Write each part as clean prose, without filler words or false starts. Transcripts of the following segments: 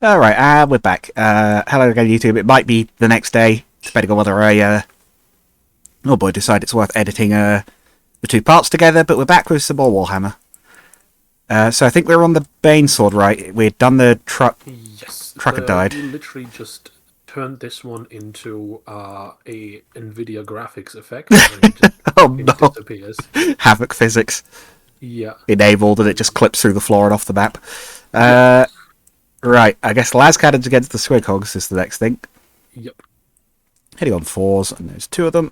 Alright, we're back. Hello again, YouTube. It might be the next day, depending on whether oh boy, decide it's worth editing, the two parts together, but we're back with some more Warhammer. So I think we're on the Bane Sword, right? We'd done the Yes, trucker died. you literally just turned this one into a NVIDIA graphics effect, and Oh it no! disappears. Havoc physics Yeah. enabled, and it just clips through the floor and off the map. Yep. Right, I guess las cannons against the Squighogs is the next thing. Yep. Hitting on 4s, and there's 2 of them.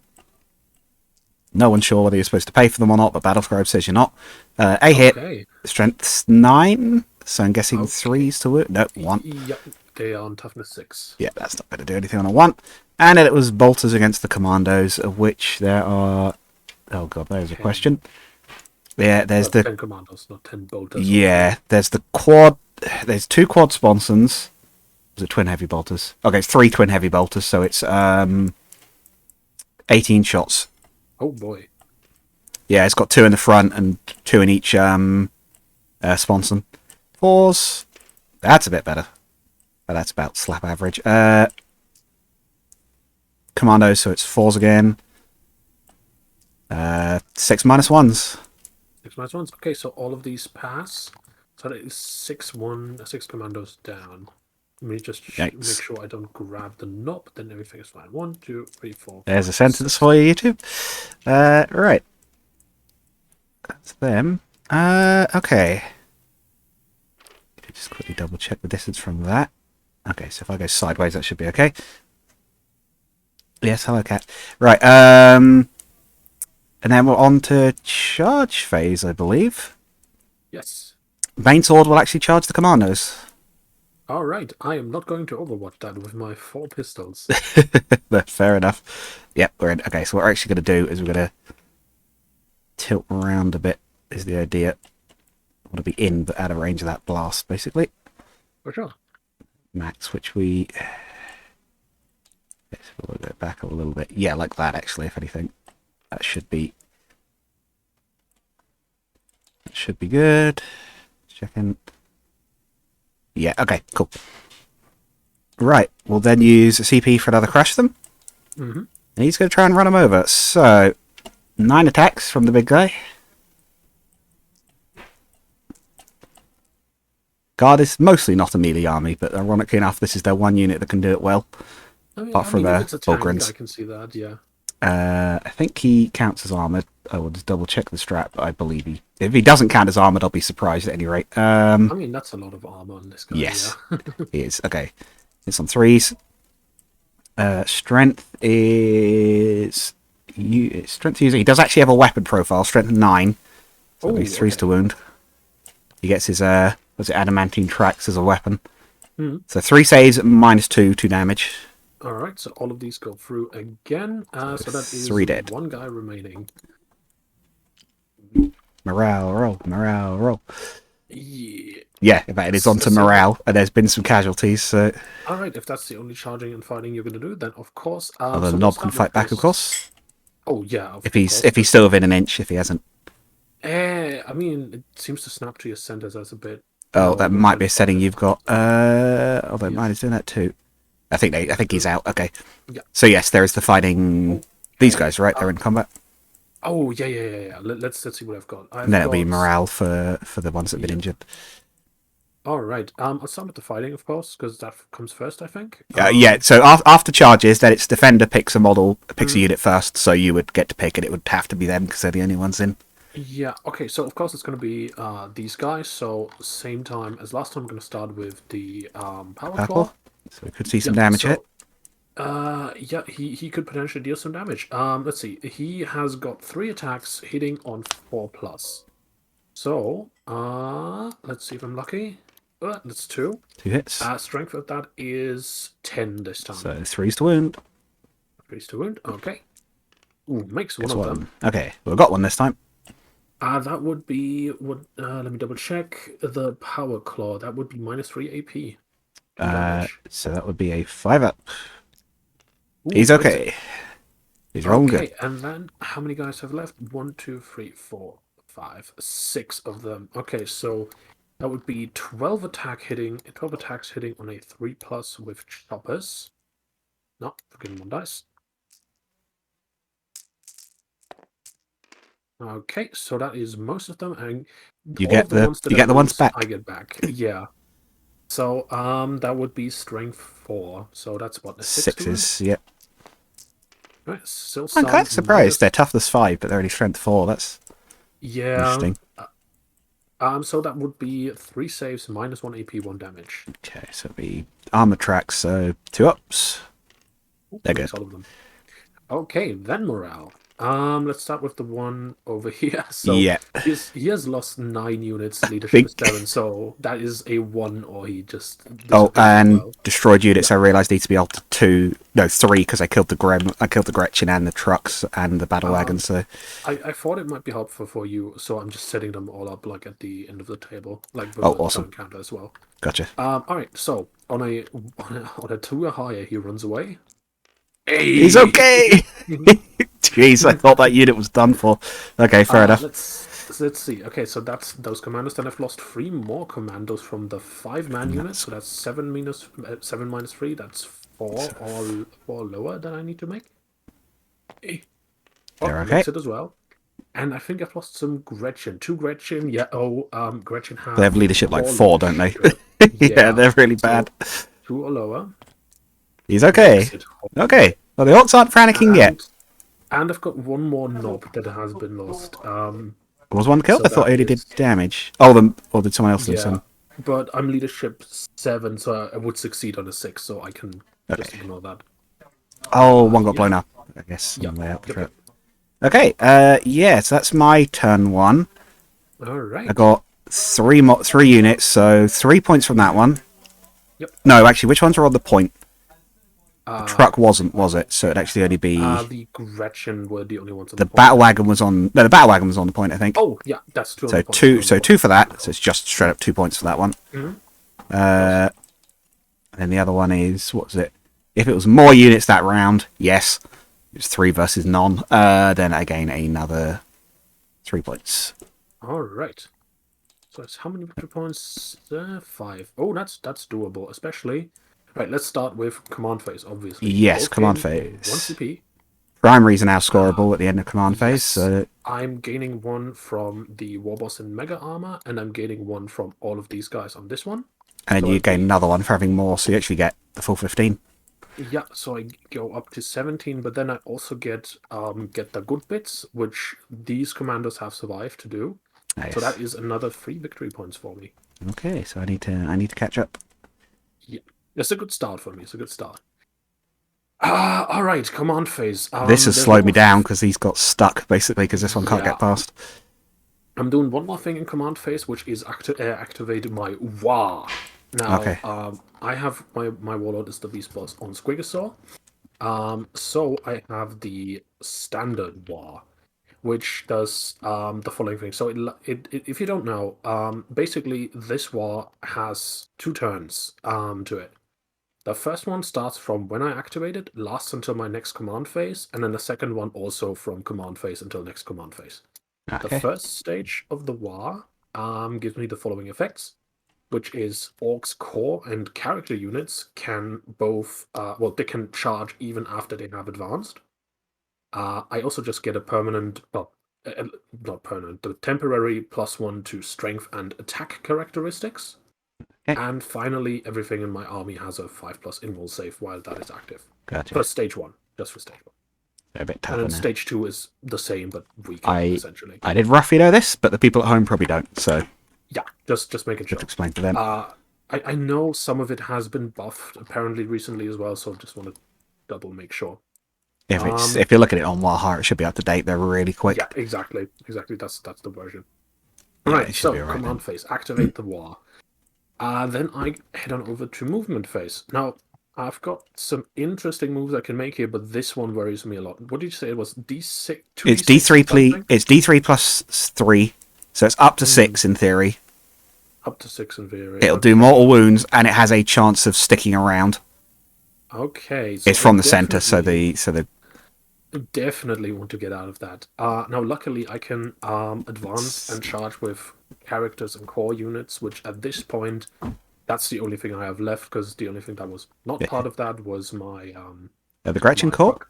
No one's sure whether you're supposed to pay for them or not, but Battlescribe says you're not. A hit, Okay. strength's 9, so I'm guessing Okay. 3s to work. No, 1. Yep. They are on toughness 6. Yeah, that's not going to do anything on a 1. And then it was bolters against the commandos, of which there are... Oh god, there's a 10. question. Yeah, there's the... 10 commandos, not 10 bolters. Yeah, there's the quad... There's 2 quad sponsons. Was it twin heavy bolters? Okay, it's 3 twin heavy bolters, so it's 18 shots. Oh boy. Yeah, it's got 2 in the front and 2 in each sponson. 4s. That's a bit better. But that's about slap average. Commandos, so it's 4s again. 6 minus 1s. 6 minus 1s. Okay, so all of these pass. So that is 6 commandos down. Let me just make sure I don't grab the knob, then everything is fine. 1, 2, 3, 4. There's 5, a sentence 6. for you, YouTube. Right. That's them. Okay. Just quickly double check the distance from that. Okay, so if I go sideways, that should be okay. Yes, hello, cat. Right, and then we're on to charge phase, I believe. Yes. Bane Sword will actually charge the commandos. Alright, I am not going to overwatch that with my 4 pistols. Fair enough. Yep, we're in. Okay, so what we're actually going to do is we're going to tilt around a bit, is the idea. I want to be in, but out of range of that blast, basically. For sure. Max, which we... Let's go back up a little bit. Yeah, like that, actually, if anything. That should be... That should be good. Checking. Yeah, okay, cool. Right, we'll then use a CP for another crush them. Mm-hmm. And he's going to try and run them over. So, 9 attacks from the big guy. Guard is mostly not a melee army, but ironically enough, this is their one unit that can do it well. Apart from it's a tank, Bulgrins. I can see that, yeah. I think he counts as armoured. I will just double check the strap, but I believe he... If he doesn't count as armoured, I'll be surprised at any rate. I mean, that's a lot of armour on this guy. Yes, yeah. he is. Okay, it's on 3s. Strength is... Strength user. He does actually have a weapon profile, strength 9. So he's 3s to wound. He gets his, was it adamantine tracks as a weapon. Mm. So 3 saves, minus 2 damage. Alright, so all of these go through again. So that is 3 dead. 1 guy remaining. Morale roll, morale roll. Yeah. Yeah, in fact, it is on to morale, and there's been some casualties, so... Alright, if that's the only charging and fighting you're going to do, then of course... the knob can fight back, of course. Oh, yeah, if he's still within an inch, if he hasn't. I mean, it seems to snap to your centers as a bit... Oh, that might be a setting you've got. Although mine is doing that too. I think he's out. Okay. Yeah. So yes, there is the fighting. These guys, right? They're in combat. Oh yeah. Let's see what I've got. And then it'll be morale for the ones that have been injured. All right. I'll start with the fighting, of course, because that comes first, I think. Yeah. So after charges, then it's defender picks a model, picks a unit first. So you would get to pick it. It would have to be them because they're the only ones in. Yeah. Okay. So of course it's going to be these guys. So same time as last time, I'm going to start with the power claw. So we could see some damage here. Yeah, he could potentially deal some damage. Let's see. He has got 3 attacks hitting on 4+. So, let's see if I'm lucky. That's 2. 2 hits. Strength of that is 10 this time. So 3s to wound. 3s to wound. Okay. Ooh, makes one of them. Okay, we've got one this time. That would be what? Let me double check. The power claw. That would be minus 3 AP. So that would be a 5-up. Ooh, he's okay. He's rolling good. And then how many guys have left? 1, 2, 3, 4, 5, 6 of them. Okay, so That would be 12 attack hitting, 12 attacks hitting on a 3+ with choppers. No, forgetting one dice. Okay, so that is most of them, and You all get of the the ones that you I get the ones lose, back. I get back. Yeah. So that would be strength 4. So that's what, a 6 to him? Sixes, yep. Right, still I'm some kind of surprised. They're toughness 5, but they're only strength 4. That's Yeah. interesting. So that would be 3 saves, -1 AP, 1 damage. Okay, so it'd be armor tracks, so 2 ups. They're good. Makes all of them. Okay, then morale. Let's start with the one over here. So Yeah. he has lost 9 units, leadership is Big. 7, so that is a 1, or he just Oh, disappears as and well. destroyed units. I realised need to be altered 2, no 3, because I killed the Gretchen and the trucks and the battle wagon. So I thought it might be helpful for you, so I'm just setting them all up like at the end of the table, like with oh, the awesome. turn counter as well. Gotcha. All right, so on a 2 or higher, he runs away. He's okay. Jeez, I thought that unit was done for. Okay, fair enough. Let's see. Okay, so that's those commandos. Then I've lost 3 more commandos from the 5-man unit. So that's 7 minus 3. That's 4 or 4 lower that I need to make. They're okay. Makes it as well. And I think I've lost some Gretchen. 2 Gretchen. Yeah. Gretchen have. They have leadership like 4, don't they? Yeah, they're really bad. So 2 or lower. He's okay. Okay. Well, the orcs aren't panicking yet. And I've got 1 more knob that has been lost. Was one killed? So I thought I only did damage. Or did someone else lose some? But I'm leadership 7, so I would succeed on a 6, so I can just ignore that. Oh, one got blown up, I guess, on the way up the trip. Okay, so that's my turn 1. Alright. I got 3 units, so 3 points from that one. Yep. No, actually, which ones were on the point? The truck wasn't, was it? So it'd actually only be... the Gretchen were the only ones on the the point. battle wagon was on... No, the battle wagon was on the point, I think. Oh, yeah, that's 2 on so the point. 2, so 2 for that, so it's just straight up 2 points for that one. And then the other one is, what was it? If it was more units that round, yes. It's 3 versus none. Then again, another 3 points. Alright. So it's how many victory points? 5. Oh, that's doable, especially... Right, let's start with command phase, obviously. Yes, command phase. 1 CP. Primaries are now scoreable at the end of command phase, so... I'm gaining 1 from the Warboss in Mega Armor, and I'm gaining 1 from all of these guys on this one. And so you gain another one for having more, so you actually get the full 15. Yeah, so I go up to 17, but then I also get the good bits, which these commandos have survived to do. Nice. So that is another 3 victory points for me. Okay, so I need to catch up. Yeah, it's a good start for me. It's a good start. All right, command phase. This has slowed me down because he's got stuck basically because this one can't get past. I'm doing one more thing in command phase, which is activate my Wah. Now, Okay. I have my warlord is the beast boss on Squigosaur. So I have the standard Wah, which does the following thing. So if you don't know, basically this Wah has 2 turns to it. The first one starts from when I activate it, lasts until my next command phase, and then the second one also from command phase until next command phase. Okay. The first stage of the Wah gives me the following effects, which is Orcs core and character units can both, they can charge even after they have advanced. I also just get a permanent, not permanent, the temporary +1 to strength and attack characteristics. Okay. And finally, everything in my army has a 5+ invul save while that is active. Gotcha. For stage 1, just for stage 1. They're a bit tougher And then now. stage 2 is the same, but weaker, essentially. I did roughly know this, but the people at home probably don't, so... Yeah, just making sure. Just explain to them. I know some of it has been buffed, apparently, recently as well, so just want to double make sure. If you're looking at it on Warhammer, it should be up to date. They're really quick. Yeah, exactly. That's the version. Yeah, Alright, it should so be alright command phase, activate the Wah. Then I head on over to movement phase. Now, I've got some interesting moves I can make here, but this one worries me a lot. What did you say it was? D6? It's D3, it's D3 plus 3, so it's up to 6 in theory. Up to 6 in theory. It'll do mortal wounds, and it has a chance of sticking around. Okay. So it's from the center, so the definitely want to get out of that. Now, luckily, I can advance and charge with characters and core units, which at this point, that's the only thing I have left, because the only thing that was not part of that was my The Gretchen my Corps?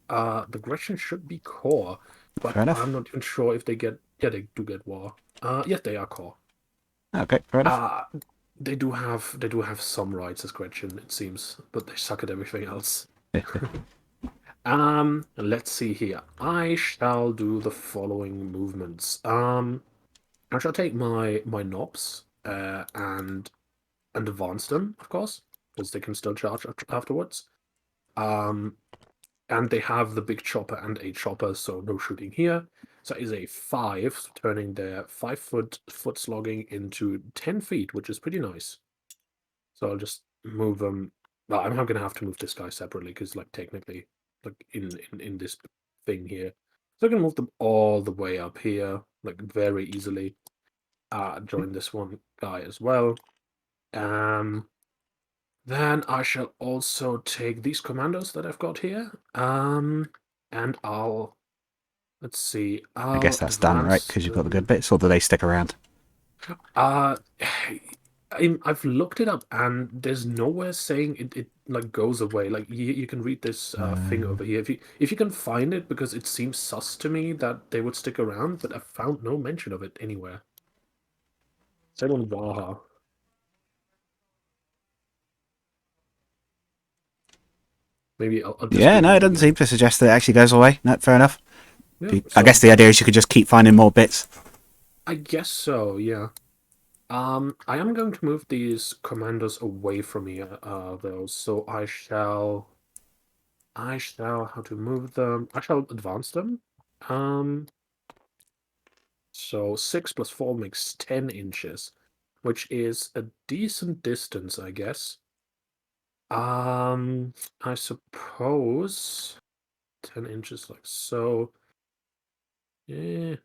the Gretchen should be core, but Fair enough. I'm not even sure if they get. Yeah, they do get war. Yes, they are core. Okay, fair enough. They do have some rights as Gretchen, it seems, but they suck at everything else. Let's see here. I shall do the following movements. I shall take my knobs and advance them, of course, because they can still charge afterwards. And they have the big chopper and a chopper, so no shooting here. So that is a 5, turning their 5-foot foot slogging into 10 feet, which is pretty nice. So I'll just move them. Well, I'm not gonna have to move this guy separately because, like, technically, like in this thing here, so I can move them all the way up here, like very easily. Join this one guy as well. Then I shall also take these commandos that I've got here. And I'll let's see. I guess that's done, right? Because you've got the good bits, or do they stick around? I've looked it up, and there's nowhere saying it like goes away. Like you can read this thing over here if you can find it, because it seems sus to me that they would stick around, but I found no mention of it anywhere. Said on Vaha. Maybe I'll just Yeah, no, it doesn't seem to suggest that it actually goes away. No, fair enough. Yeah, I guess the idea is you could just keep finding more bits. I guess so, yeah. I am going to move these commandos away from here, though, so I shall how to move them? I shall advance them. So 6 plus 4 makes 10 inches, which is a decent distance, I guess. I suppose 10 inches like so. Yeah.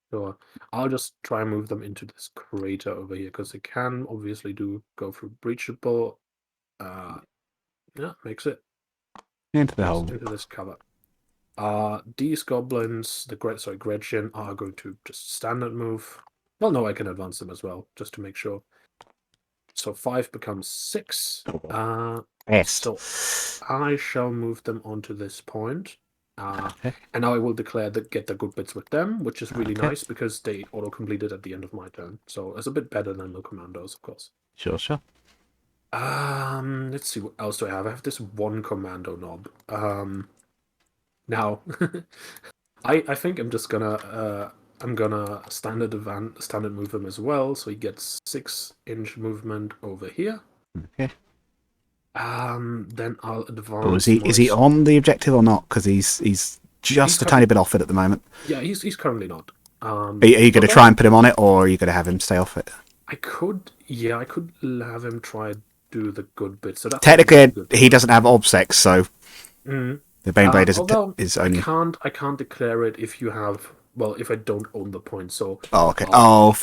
Sure. I'll just try and move them into this crater over here, because they can obviously go through breachable. Yeah, makes it. Into the hole. Into this cover. These goblins, Gretchen, are going to just standard move. Well, no, I can advance them as well, just to make sure. So 5 becomes 6. Best. So I shall move them onto this point. And now I will declare get the good bits with them, which is really nice, because they auto-completed at the end of my turn. So it's a bit better than the commandos, of course. Sure. Let's see, what else do I have? I have this one commando knob. Now, I think I'm just gonna standard move him as well, so he gets 6-inch movement over here. Okay. Then I'll advance. Oh, is he on the objective or not? Because he's just a tiny bit off it at the moment. Yeah, he's currently not. Are you going to try and put him on it, or are you going to have him stay off it? I could have him try do the good bit. So that's technically he doesn't have obsex, so the Baneblade is only. I can't declare it if you have. Well, if I don't own the point, so. Oh, okay.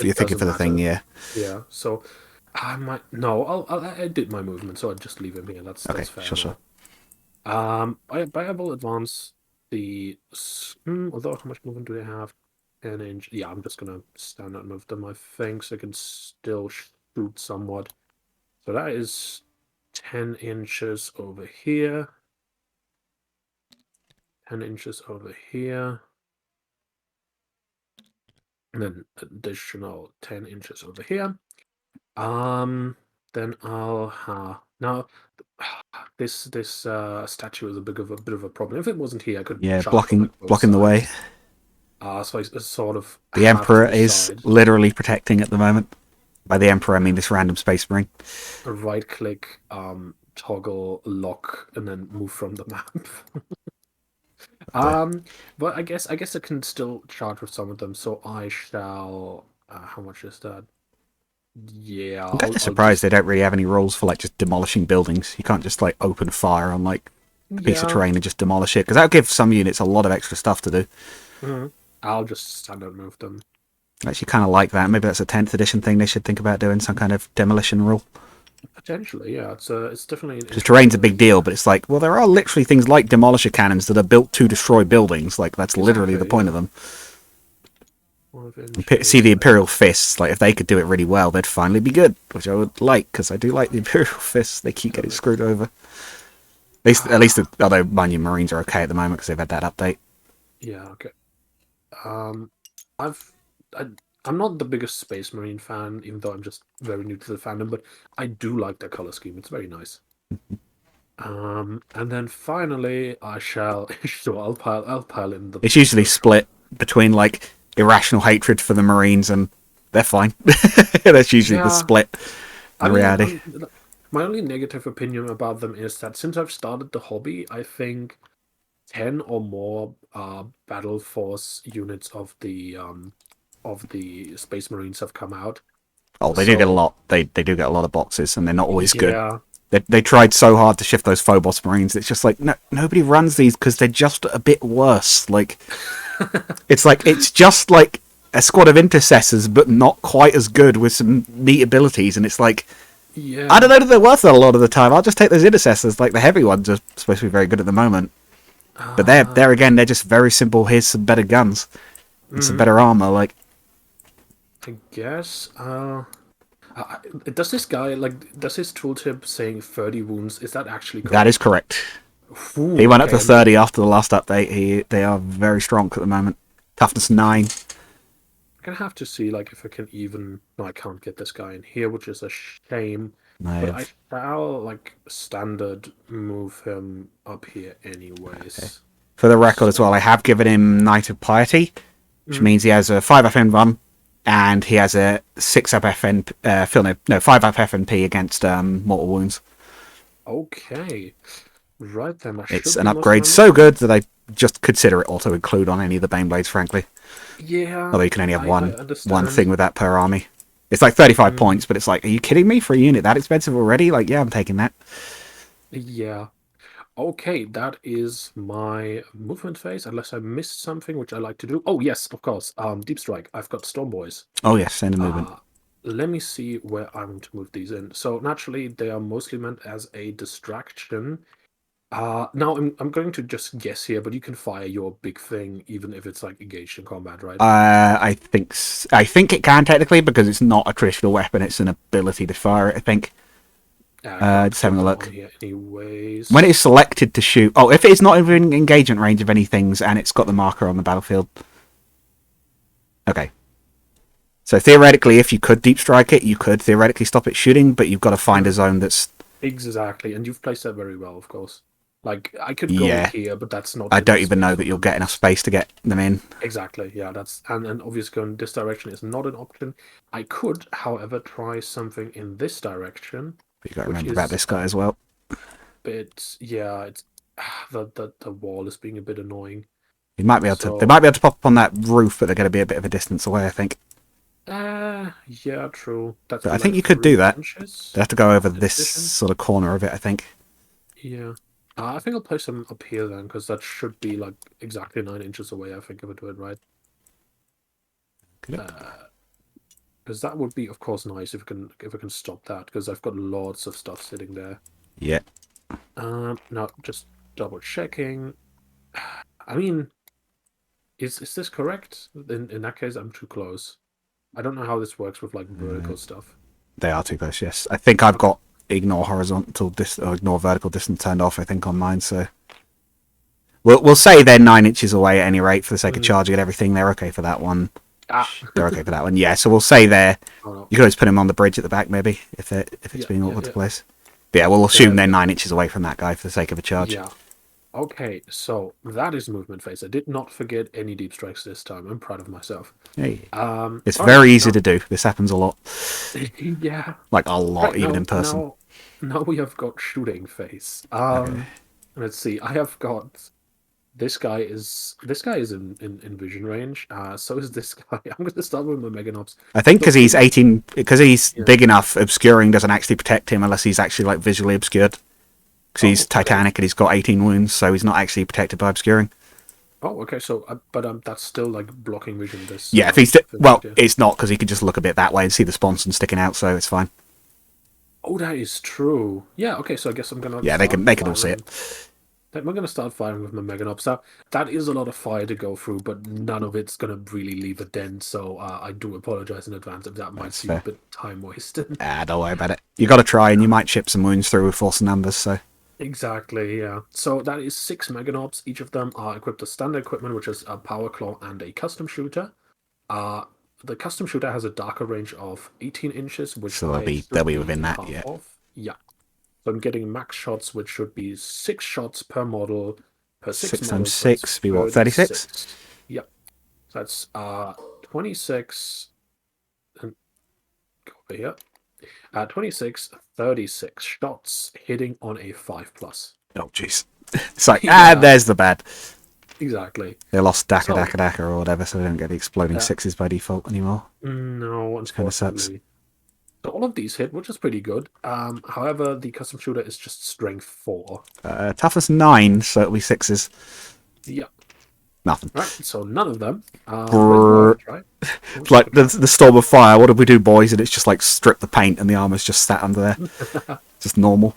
You're thinking for the thing, yeah. Yeah. So. I might I did my movement, so I'd just leave him here. That's fair. Sure. I will advance the. Although how much movement do they have? 10 inch. Yeah, I'm just gonna stand and move them. I think so I can still shoot somewhat. So that is 10 inches over here. 10 inches over here. And then additional 10 inches over here. Then I'll now this statue is a bit of a problem. If it wasn't here, I could blocking the way. So I sort of the Emperor is literally protecting at the moment. By the Emperor, I mean this random space marine. Right click, toggle lock, and then move from the map. But I guess I can still charge with some of them. So I shall. How much is that? Yeah, I'm kind of surprised they don't really have any rules for like just demolishing buildings. You can't just like open fire on like a piece of terrain and just demolish it, because that would give some units a lot of extra stuff to do. Mm-hmm. I'll just standard move them. I actually kind of like that. Maybe that's a 10th edition thing they should think about doing, some kind of demolition rule. Potentially, yeah. It's definitely because terrain's a big deal, but it's like, well, there are literally things like demolisher cannons that are built to destroy buildings. Like that's literally the point of them. See the Imperial Fists, like if they could do it really well, they'd finally be good, which I would like, because I do like the Imperial Fists. They keep getting screwed over. At least, although mind you, Marines are okay at the moment because they've had that update. Yeah, okay. I'm not the biggest Space Marine fan, even though I'm just very new to the fandom, but I do like their color scheme. It's very nice. And then finally, sure, I'll pile in the. It's usually split between like irrational hatred for the Marines and they're fine. That's usually the split in reality. My only negative opinion about them is that since I've started the hobby, I think 10 or more Battle Force units of the Space Marines have come out. Oh, they do get a lot. They do get a lot of boxes, and they're not always good. Yeah. They tried so hard to shift those Phobos Marines. It's just like nobody runs these because they're just a bit worse. Like it's just like a squad of intercessors, but not quite as good with some neat abilities. And it's like, yeah, I don't know that they're worth it a lot of the time. I'll just take those intercessors. Like the heavy ones are supposed to be very good at the moment, but they're again they're just very simple. Here's some better guns and some better armor. Like I guess. Does this guy does his tooltip saying 30 wounds? Is that actually correct? That is correct. Ooh, he went up to 30 after the last update. They are very strong at the moment. Toughness 9. I'm gonna have to see if I can even. No, I can't get this guy in here, which is a shame. No. But I shall standard move him up here anyways. Okay. For the record as well, I have given him Knight of Piety, which means he has a 5 FN run. And he has a 6 up FN, 5 up FNP against mortal wounds. Okay. Right then. It's an upgrade so good that I just consider it auto include on any of the Baneblades, frankly. Yeah. Although you can only have one thing with that per army. It's like 35 points, but it's like, are you kidding me for a unit that expensive already? Like, yeah, I'm taking that. Yeah. Okay, that is my movement phase, unless I missed something, which I like to do. Oh, yes, of course. Deep Strike. I've got Storm Boys. Oh, yes, send a movement. Let me see where I'm going to move these in. So, naturally, they are mostly meant as a distraction. Now, I'm going to just guess here, but you can fire your big thing, even if it's, engaged in combat, right? I think it can, technically, because it's not a traditional weapon. It's an ability to fire it, I think. Just having a look. Anyways. When it is selected to shoot... Oh, if it is not within engagement range of any things and it's got the marker on the battlefield. Okay. So theoretically, if you could deep strike it, you could theoretically stop it shooting, but you've got to find a zone that's... Exactly, and you've placed that very well, of course. I could go here, but that's not... I don't even know that you'll get enough space to get them in. Exactly, yeah, that's... And obviously going this direction is not an option. I could, however, try something in this direction... But you got to remember about this guy as well. But yeah, it's the wall is being a bit annoying. They might be able to pop up on that roof, but they're going to be a bit of a distance away, I think. Yeah, true. But I think you could do that. They have to go over this sort of corner of it, I think. Yeah. I think I'll place them up here then, because that should be exactly 9 inches away, I think, if I do it right. Because that would be, of course, nice if I can stop that, because I've got lots of stuff sitting there. Yeah. Now, just double checking. I mean, is this correct? In that case, I'm too close. I don't know how this works with vertical stuff. They are too close, yes. I think I've got ignore horizontal or ignore vertical distance turned off, I think, on mine, so we'll say they're 9 inches away at any rate for the sake of charging and everything. They're okay for that one. They're okay for that one. Yeah, so we'll say there. Oh, no. You could always put him on the bridge at the back, maybe, if it's being awkward to place. But yeah, we'll assume they're 9 inches away from that guy for the sake of a charge. Yeah. Okay, so that is movement phase. I did not forget any deep strikes this time. I'm proud of myself. Hey. It's very easy to do. This happens a lot. Yeah. A lot, even in person. Now we have got shooting phase. Let's see. I have got... This guy is in vision range. So is this guy. I'm going to start with my Meganops. I think because he's 18, because he's big enough, obscuring doesn't actually protect him unless he's actually visually obscured. Because he's Titanic and he's got 18 wounds, so he's not actually protected by obscuring. Oh, okay. So, but that's still blocking vision. Yeah, if he's it's not because he can just look a bit that way and see the sponson sticking out, so it's fine. Oh, that is true. Yeah. Okay. So I guess I'm gonna. Yeah, they can all see it. Then we're going to start firing with my Meganobs. Now, that is a lot of fire to go through, but none of it's going to really leave a dent, so I do apologize in advance if that might That's seem a fair. bit time wasted. Don't worry about it. You got to try, and you might chip some wounds through with force numbers. So Exactly, yeah. So that is 6 Meganobs. Each of them are equipped with standard equipment, which is a Power Claw and a Custom Shooter. Uh, the Custom Shooter has a darker range of 18 inches, which they'll I be should within be that. half Yeah. of. Yeah. So I'm getting max shots, which should be 6 shots per model, per 6 6 times models, so that's 6 be what? 36. 36. Yep. So that's 26, and go over here. 26, 36 shots hitting on a 5+. Oh jeez. It's like Yeah. there's the bad. Exactly. They lost So- Daka or whatever, so they don't get the exploding sixes by default anymore. No, kinda sucks. unfortunately. So all of these hit, which is pretty good. However, the custom shooter is just strength 4. Toughness 9, so it'll be sixes. Yeah. Nothing. Right. So none of them. Brrr. Right. It's like the storm of fire. What did we do, boys? And it's just like strip the paint, and the armor's just sat under there. Just normal.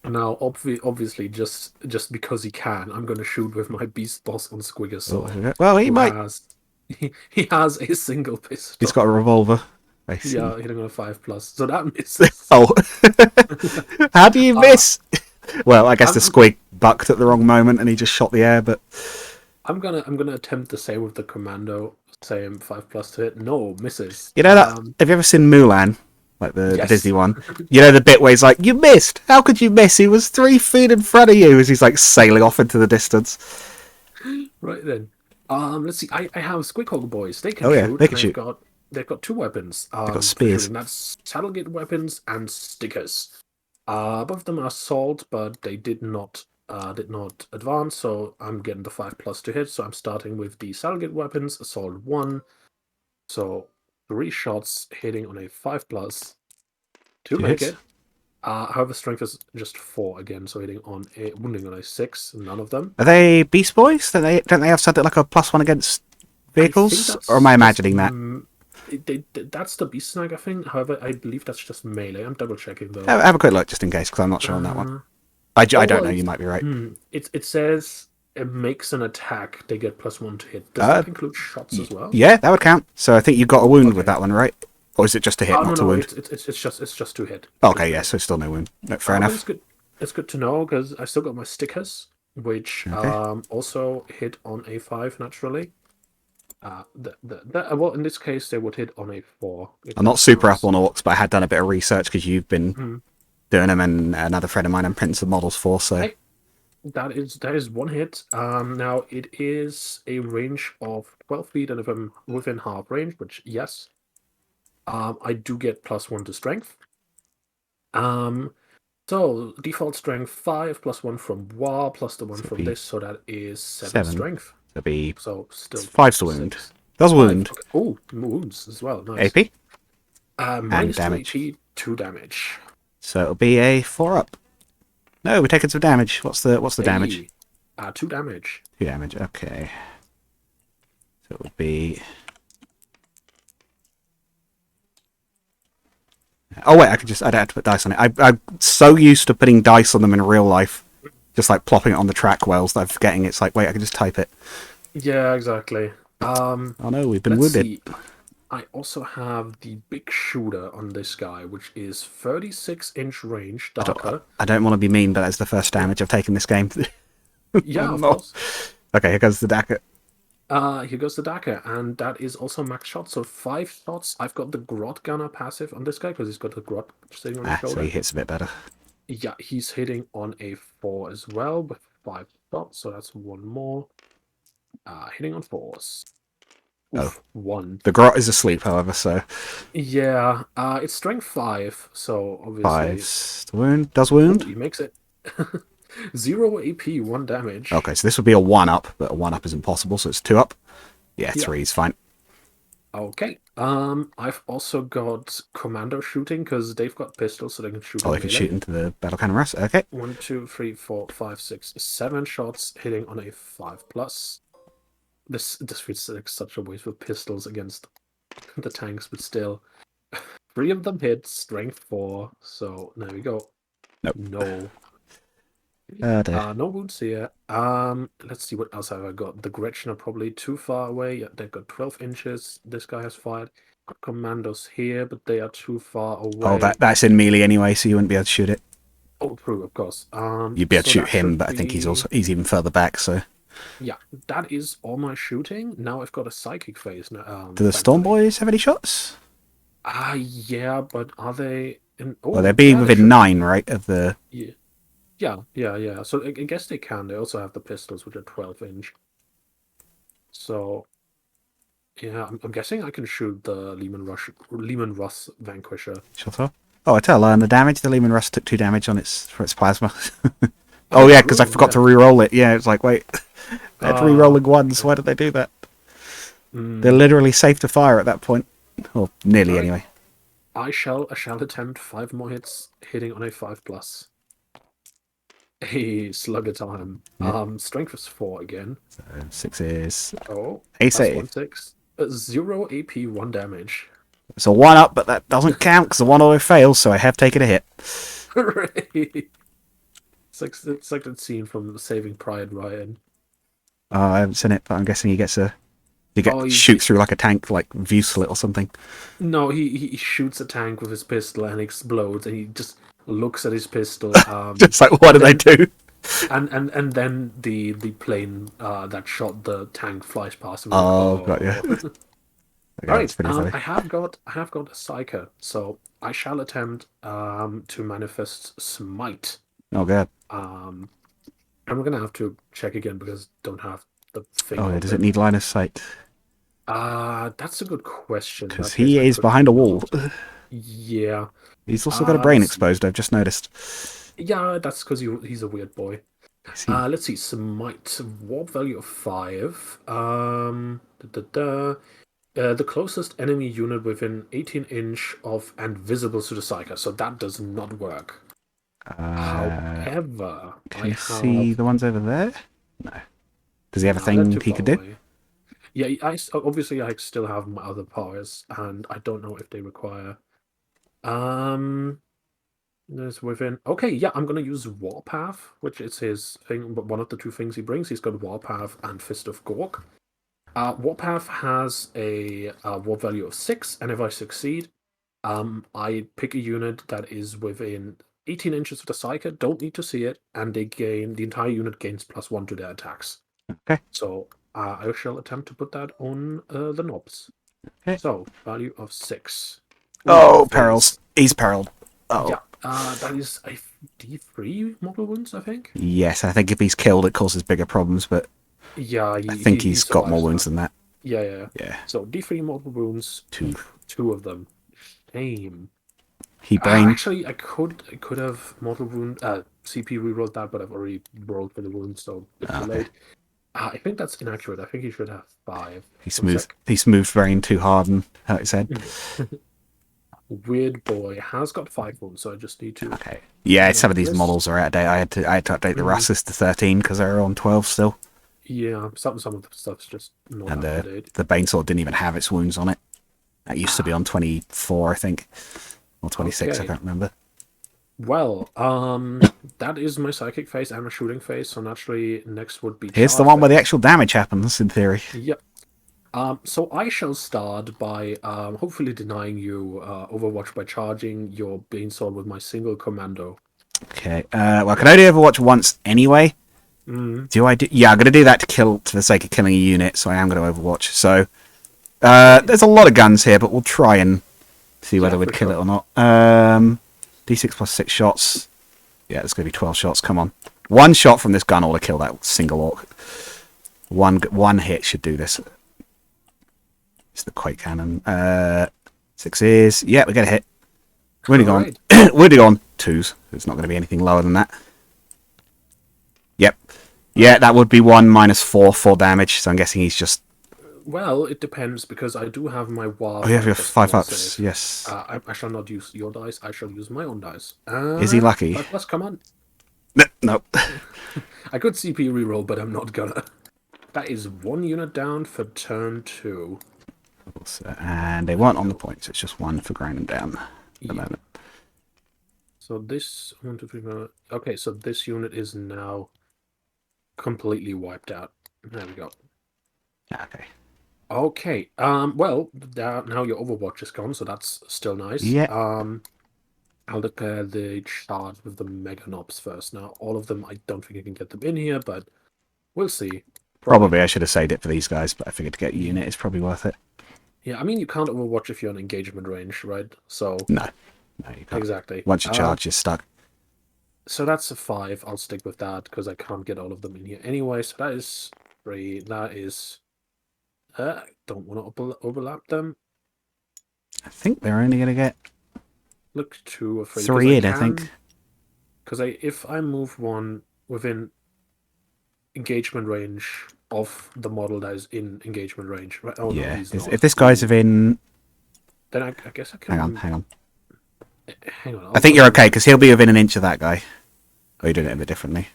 Now, obviously, just because he can, I'm going to shoot with my beast boss on Squigger's sword. Well, he who might. He has a single pistol. He's got a revolver. I see. Yeah, hitting on a 5+. So that misses. Oh, how do you miss? Well, I guess the squig bucked at the wrong moment, and he just shot the air. But I'm gonna attempt the same with the commando. Same 5+ to hit. No, misses. you know that? Have you ever seen Mulan, like the Yes. Disney one? You know the bit where he's like, "You missed. How could you miss? He was 3 feet in front of you." As he's like sailing off into the distance. Right then. Let's see. I have Squighog boys. They can Oh, yeah, shoot. they can and shoot. They've got 2 weapons. They've got for spears. shooting. That's Saddlegate weapons and stickers. Both of them are assault, but they did not advance. So I'm getting the 5+ to hit. So I'm starting with the Saddlegate weapons. Assault 1. So 3 shots hitting on a 5+ to Two make hits. it. However, strength is just 4 again, so hitting on a wounding on a 6. None of them. Are they Beast Boys? Don't they have something like a +1 against vehicles? Or am I imagining that? That's the Beast Snag, I think. However, I believe that's just melee. I'm double checking though. Have a quick look just in case, because I'm not sure on that one. I don't know. You might be right. It says it makes an attack. They get +1 to hit. Does that include shots as well? Yeah, that would count. So I think you've got a wound with that one, right? Or is it just a hit, not a wound? It's just to hit. Okay, yeah, so still no wound. No, fair enough. It's good. It's good to know because I still got my stickers, which also hit on a 5 naturally. Well, in this case, they would hit on a 4. I'm not super up on orcs, but I had done a bit of research because you've been doing them, and another friend of mine I'm printing some models for. So hey, that is 1 hit. Now it is a range of 12 feet, and if I'm within half range, which yes, I do get +1 to strength. So default strength 5 +1 from War plus the 1 from this, so that is 7 strength. It'll be So still 5's the wound. Does wound. Okay. Oh, wounds as well. Nice. AP minus damage. 2 AP, 2 damage. So it'll be a 4-up. No, we're taking some damage. What's the damage? 2 damage. 2 damage. Okay. So it would be. Oh wait, I don't have to put dice on it. I'm so used to putting dice on them in real life, just like plopping it on the track wells, that I'm forgetting it's like, wait, I can just type it. Yeah, exactly. Oh no, we've been Let's wounded. see. I also have the big shooter on this guy, which is 36-inch range, darker. I don't want to be mean, but that's the first damage I've taken this game. Yeah, of No. course. Okay, here goes the Daka. Here goes the Daka, and that is also max shot, so 5 shots. I've got the Grot Gunner passive on this guy because he's got the Grot sitting on his shoulder. So he hits a bit better. Yeah, he's hitting on a 4 as well with 5 shots, so that's 1 more. Hitting on 4s. Oof, 1. The Grot is asleep, however, so Yeah, it's strength 5, so obviously 5's the wound. Does wound? he makes it. 0 AP, 1 damage. Okay, so this would be a 1-up, but a 1-up is impossible, so it's 2-up. Yeah, 3's fine. Okay. I've also got commando shooting because they've got pistols, so they can shoot. Oh, they can shoot into the battle cannon rest. Okay. 1, 2, 3, 4, 5, 6, 7 shots hitting on a 5+. This feels like such a waste with pistols against the tanks, but still. 3 of them hit, strength 4, so there we go. Nope. No. Oh dear. No wounds here. Let's see what else have I got. The Gretchen are probably too far away. Yeah, they've got 12 inches. This guy has fired. Got commandos here, but they are too far Oh, away. that's in melee anyway, so you wouldn't be able to shoot it. Oh, true, of course. You'd be able to So shoot that him, should but I think he's be... even further back. So, Yeah, that is all my shooting. Now I've got a psychic phase. do the Storm Thankfully. Boys have any shots? Yeah, but are they... Well, they'd Oh, be yeah, they within should. 9, right? Of the. Yeah. Yeah. So I guess they can. They also have the pistols, which are 12-inch. So, yeah, I'm guessing I can shoot the Lehman Russ Vanquisher. Shot off. Oh, I tell. The damage. The Lehman Rust took 2 damage on for its plasma. Oh yeah, because I True, forgot to yeah. re-roll it. Yeah, it's like wait, they're re-rolling ones. Why did they do that? They're literally safe to fire at that point, or nearly Alright. anyway. I shall attempt 5 more hits, hitting on a 5+. A slugger time. Yeah. Strength is 4 again. 6 is Oh, a plus save. 1 6. 0 AP, 1 damage. It's a 1 up, but that doesn't count because the 1 auto fails, so I have taken a hit. Hooray! It's like that scene from Saving Private Ryan. Oh, I haven't seen it, but I'm guessing he gets a. Oh, Shoots through like a tank, like view slit or something. No, he shoots a tank with his pistol and explodes, and he just looks at his pistol. Just like, what did I do? And then the plane that shot the tank flies past him. Oh, got you. All right, That's pretty funny. I have got a psyker, so I shall attempt to manifest smite. Oh, god. I'm gonna have to check again because I don't have the thing. Oh, yeah, does it need line of sight? That's a good question. Because he is behind a wall. Yeah. He's also got a brain exposed, I've just noticed. Yeah, that's because he's a weird boy. Let's see. Smite. Warp value of 5. The closest enemy unit within 18 inch of and visible to the psyker. So that does not work. However, can you see the ones over there? No. Does he have a they're thing too he far could do? away. Yeah, obviously I still have my other powers, and I don't know if they require. There's within. Okay, yeah, I'm gonna use Warpath, which is his thing. But one of the 2 things he brings, he's got Warpath and Fist of Gork. Warpath has a warp value of 6, and if I succeed, I pick a unit that is within 18 inches of the psyker. Don't need to see it, and the entire unit gains +1 to their attacks. Okay. So I shall attempt to put that on the knobs. Okay. So value of 6. Oh, perils. He's perilled. Oh. Yeah. That is a D3 mortal wounds, I think. Yes, I think if he's killed, it causes bigger problems, but yeah, I think he's got more wounds than that. Yeah. Yeah. So D3 mortal wounds, 2 of them. Shame. He brain. Actually, I could have mortal wound CP rerolled that, but I've already rolled for the wound, so it's too late. I think that's inaccurate. I think he should have 5. He smoothed brain too hard and hurt his head. Weird boy has got 5 wounds, so I just need to. Okay. Yeah, some of these models are out of date. I had to update the Russes to 13 because they're on 12 still. Yeah, some of the stuff's just not And up to date. the Bainsword didn't even have its wounds on it. That used to be on 24, I think, or 26. I can't remember. Well, that is my psychic phase and my shooting phase. So naturally, next would be. Here's the one where the actual damage happens, in theory. Yep. So I shall start by hopefully denying you Overwatch by charging your Bainsword with my single commando. Okay. Well, I can only Overwatch once anyway. Do I do? Yeah, I'm going to do that for the sake of killing a unit. So I am going to Overwatch. So there's a lot of guns here, but we'll try and see whether we'd kill it or not. D6 plus 6 shots. Yeah, there's going to be 12 shots. Come on. 1 shot from this gun ought to kill that single orc. One hit should do this. It's the Quake Cannon. 6 is... Yeah, we get a hit. We're only gone. We're only gone 2s. It's not going to be anything lower than that. Yep. Yeah, that would be 1 minus 4 damage. So I'm guessing he's just... Well, it depends, because I do have my WAR. Oh, you have your 5 ups, yes. I shall not use your dice, I shall use my own dice. Is he lucky? Let's come on. No. I could CP reroll, but I'm not gonna. That is 1 unit down for turn 2. And they weren't on the points, it's just 1 for grinding down at the moment. So this 1, 2, 3, 4. Okay, so this unit is now completely wiped out. There we go. Okay. Okay. Well, now your Overwatch is gone, so that's still nice. Yeah. I'll declare the charge with the Mega Knobs first. Now, all of them, I don't think I can get them in here, but we'll see. Probably I should have saved it for these guys, but I figured to get a unit is probably worth it. Yeah, I mean, you can't Overwatch if you're on engagement range, right? So No, you can't. exactly. Once you charge, you're stuck. So that's a 5. I'll stick with that because I can't get all of them in here anyway. So that is 3. That is. Don't want to overlap them. I think they're only going to get Look 2 or 3. 3 in, I think. Because if I move one within engagement range of the model that is in engagement range, right? Oh yeah. no, he's not. If this guy's within, Then I guess I can. hang on. Hang on. I think you're okay because he'll be within an inch of that guy. Or you're doing it a bit differently.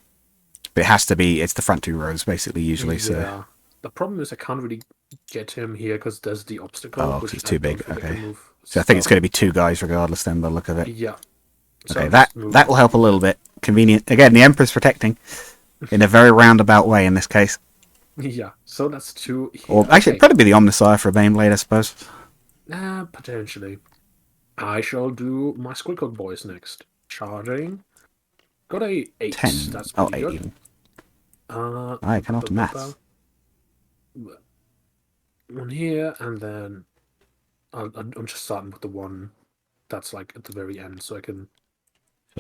But it has to be. It's the front 2 rows basically usually. Yeah. So The problem is I can't really get him here because there's the obstacle. oh, which he's I too don't big. think I can Okay. move So I think it's stuff. going to be 2 guys regardless. Then by the look of it. Yeah. So Okay, I'll that just move- will help a little bit. Convenient. Again, the Emperor's protecting in a very roundabout way in this case. Yeah. So that's 2. Here. Or actually, it'd probably be the Omnissiah for a Baneblade, I suppose. Potentially. I shall do my Squircle boys next. Charging. Got a 8. 10. That's Oh, pretty 8 good. even. Uh, I cannot do maths. One here, and then I'm just starting with the one that's like at the very end, so I can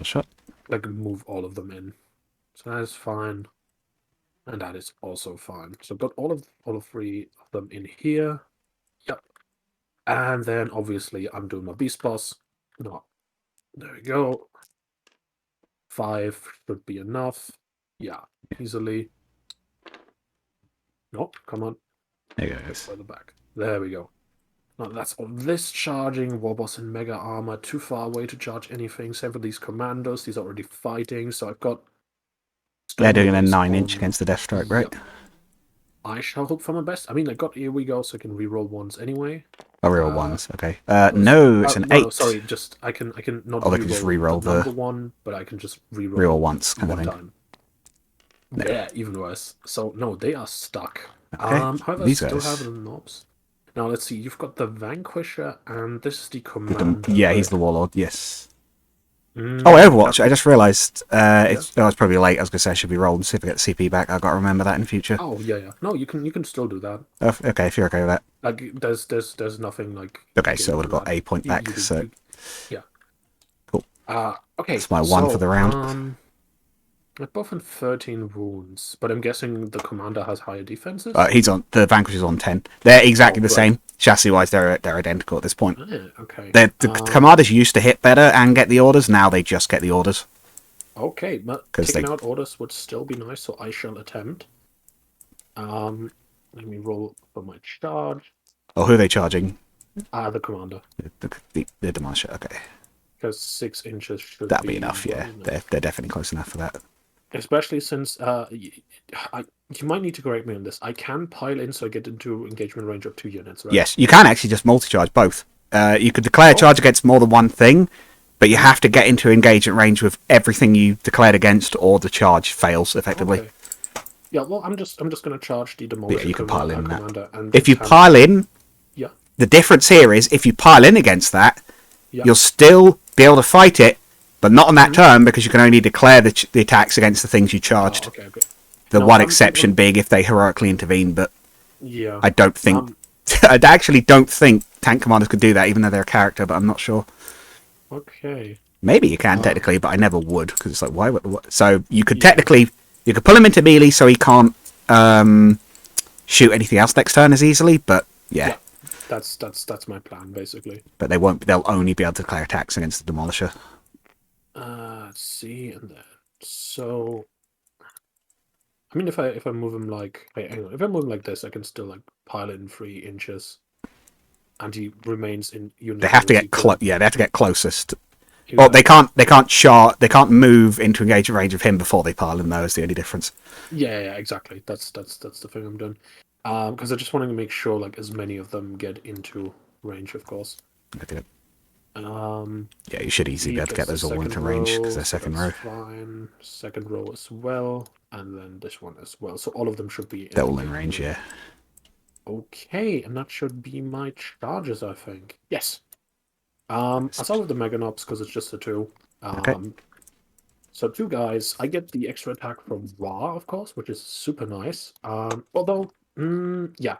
Shot. like move all of them in. So that is fine, and that is also fine. So I've got all of 3 of them in here. Yep. And then obviously I'm doing my beast boss. No, there we go. 5 should be enough. Yeah, easily. Nope, come on. There you go. Further back. There we go. Now that's all this charging. Warboss and Mega Armor too far away to charge anything. Same for these commandos. These are already fighting, so I've got. They're doing a Stormboys 9-inch on- against the Deathstroke, right? Yep. I shall hope for my best. I mean, I got here we go, so I can reroll ones anyway. Oh, real ones. Okay. No, it's an 8. No, sorry, just I can not. Oh, they can just reroll the the number one, but I can just reroll real once kind of one thing. time. Yeah, even worse. So no, they are stuck. Okay. However, These I still guys. have the knobs. Now let's see. You've got the Vanquisher, and this is the commander. Yeah, he's the Warlord. Yes. Mm, Oh, Overwatch. I just realised. It's probably late. I was going to say I should be rolling to see if I get the CP back. I've got to remember that in future. Oh yeah. No, you can still do that. Okay, if you're okay with that. Like there's nothing like. Okay, so I would have got a point back. So yeah. Cool. Okay. That's my 1 for the round. They're both on 13 wounds, but I'm guessing the commander has higher defenses. He's on the Vanquisher's on 10. They're exactly the right. same. Chassis wise, they're identical at this point. Okay. The commanders used to hit better and get the orders. Now they just get the orders. Okay, but 'Cause taking they- out orders would still be nice, so I shall attempt. Let me roll for my charge. Oh, who are they charging? The commander. The Demolisher. Okay, Because 6 inches should that'll be enough. Yeah, well enough. they're definitely close enough for that. Especially since you might need to correct me on this. I can pile in so I get into engagement range of 2 units, right? Yes, you can actually just multi-charge both. You could declare a charge against more than one thing, but you have to get into engagement range with everything you declared against, or the charge fails effectively. Okay. Yeah, well, I'm just gonna charge the demolisher. Yeah, you can pile in that. commander, and If you attempt- pile in, Yeah. the difference here is if you pile in against that, Yeah. you'll still be able to fight it, but not on that turn because you can only declare the attacks against the things you charged. Oh, okay. The No, one I'm- exception being if they heroically intervene, but Yeah. I don't think. I actually don't think tank commanders could do that, even though they're a character, but I'm not sure. Okay. Maybe you can technically, but I never would because it's like why? So you could technically pull him into melee so he can't shoot anything else next turn as easily. But yeah, That's my plan basically. but they won't. They'll only be able to declare attacks against the demolisher. Let's see, and then so. I mean, if I move him like, wait, hang on, if I move him like this, I can still like pile in 3 inches, and he remains in unit. They have to range get equal. they have to get closest. Well, they can't move into engagement range of him before they pile in. Though is the only difference. Yeah, exactly. That's the thing I'm doing. Because I just wanted to make sure like as many of them get into range, of course. Okay. Yeah, you should easily He be able to get gets the those all into second range because row, they're so second that's row. fine. Second row as well, and then this one as well. So all of them should be They're all in engagement range, yeah. Okay, and that should be my charges, I think. Yes. I'll start with the Mega Knobs because it's just the two. Okay. So 2 guys. I get the extra attack from Ra, of course, which is super nice. Although, yeah.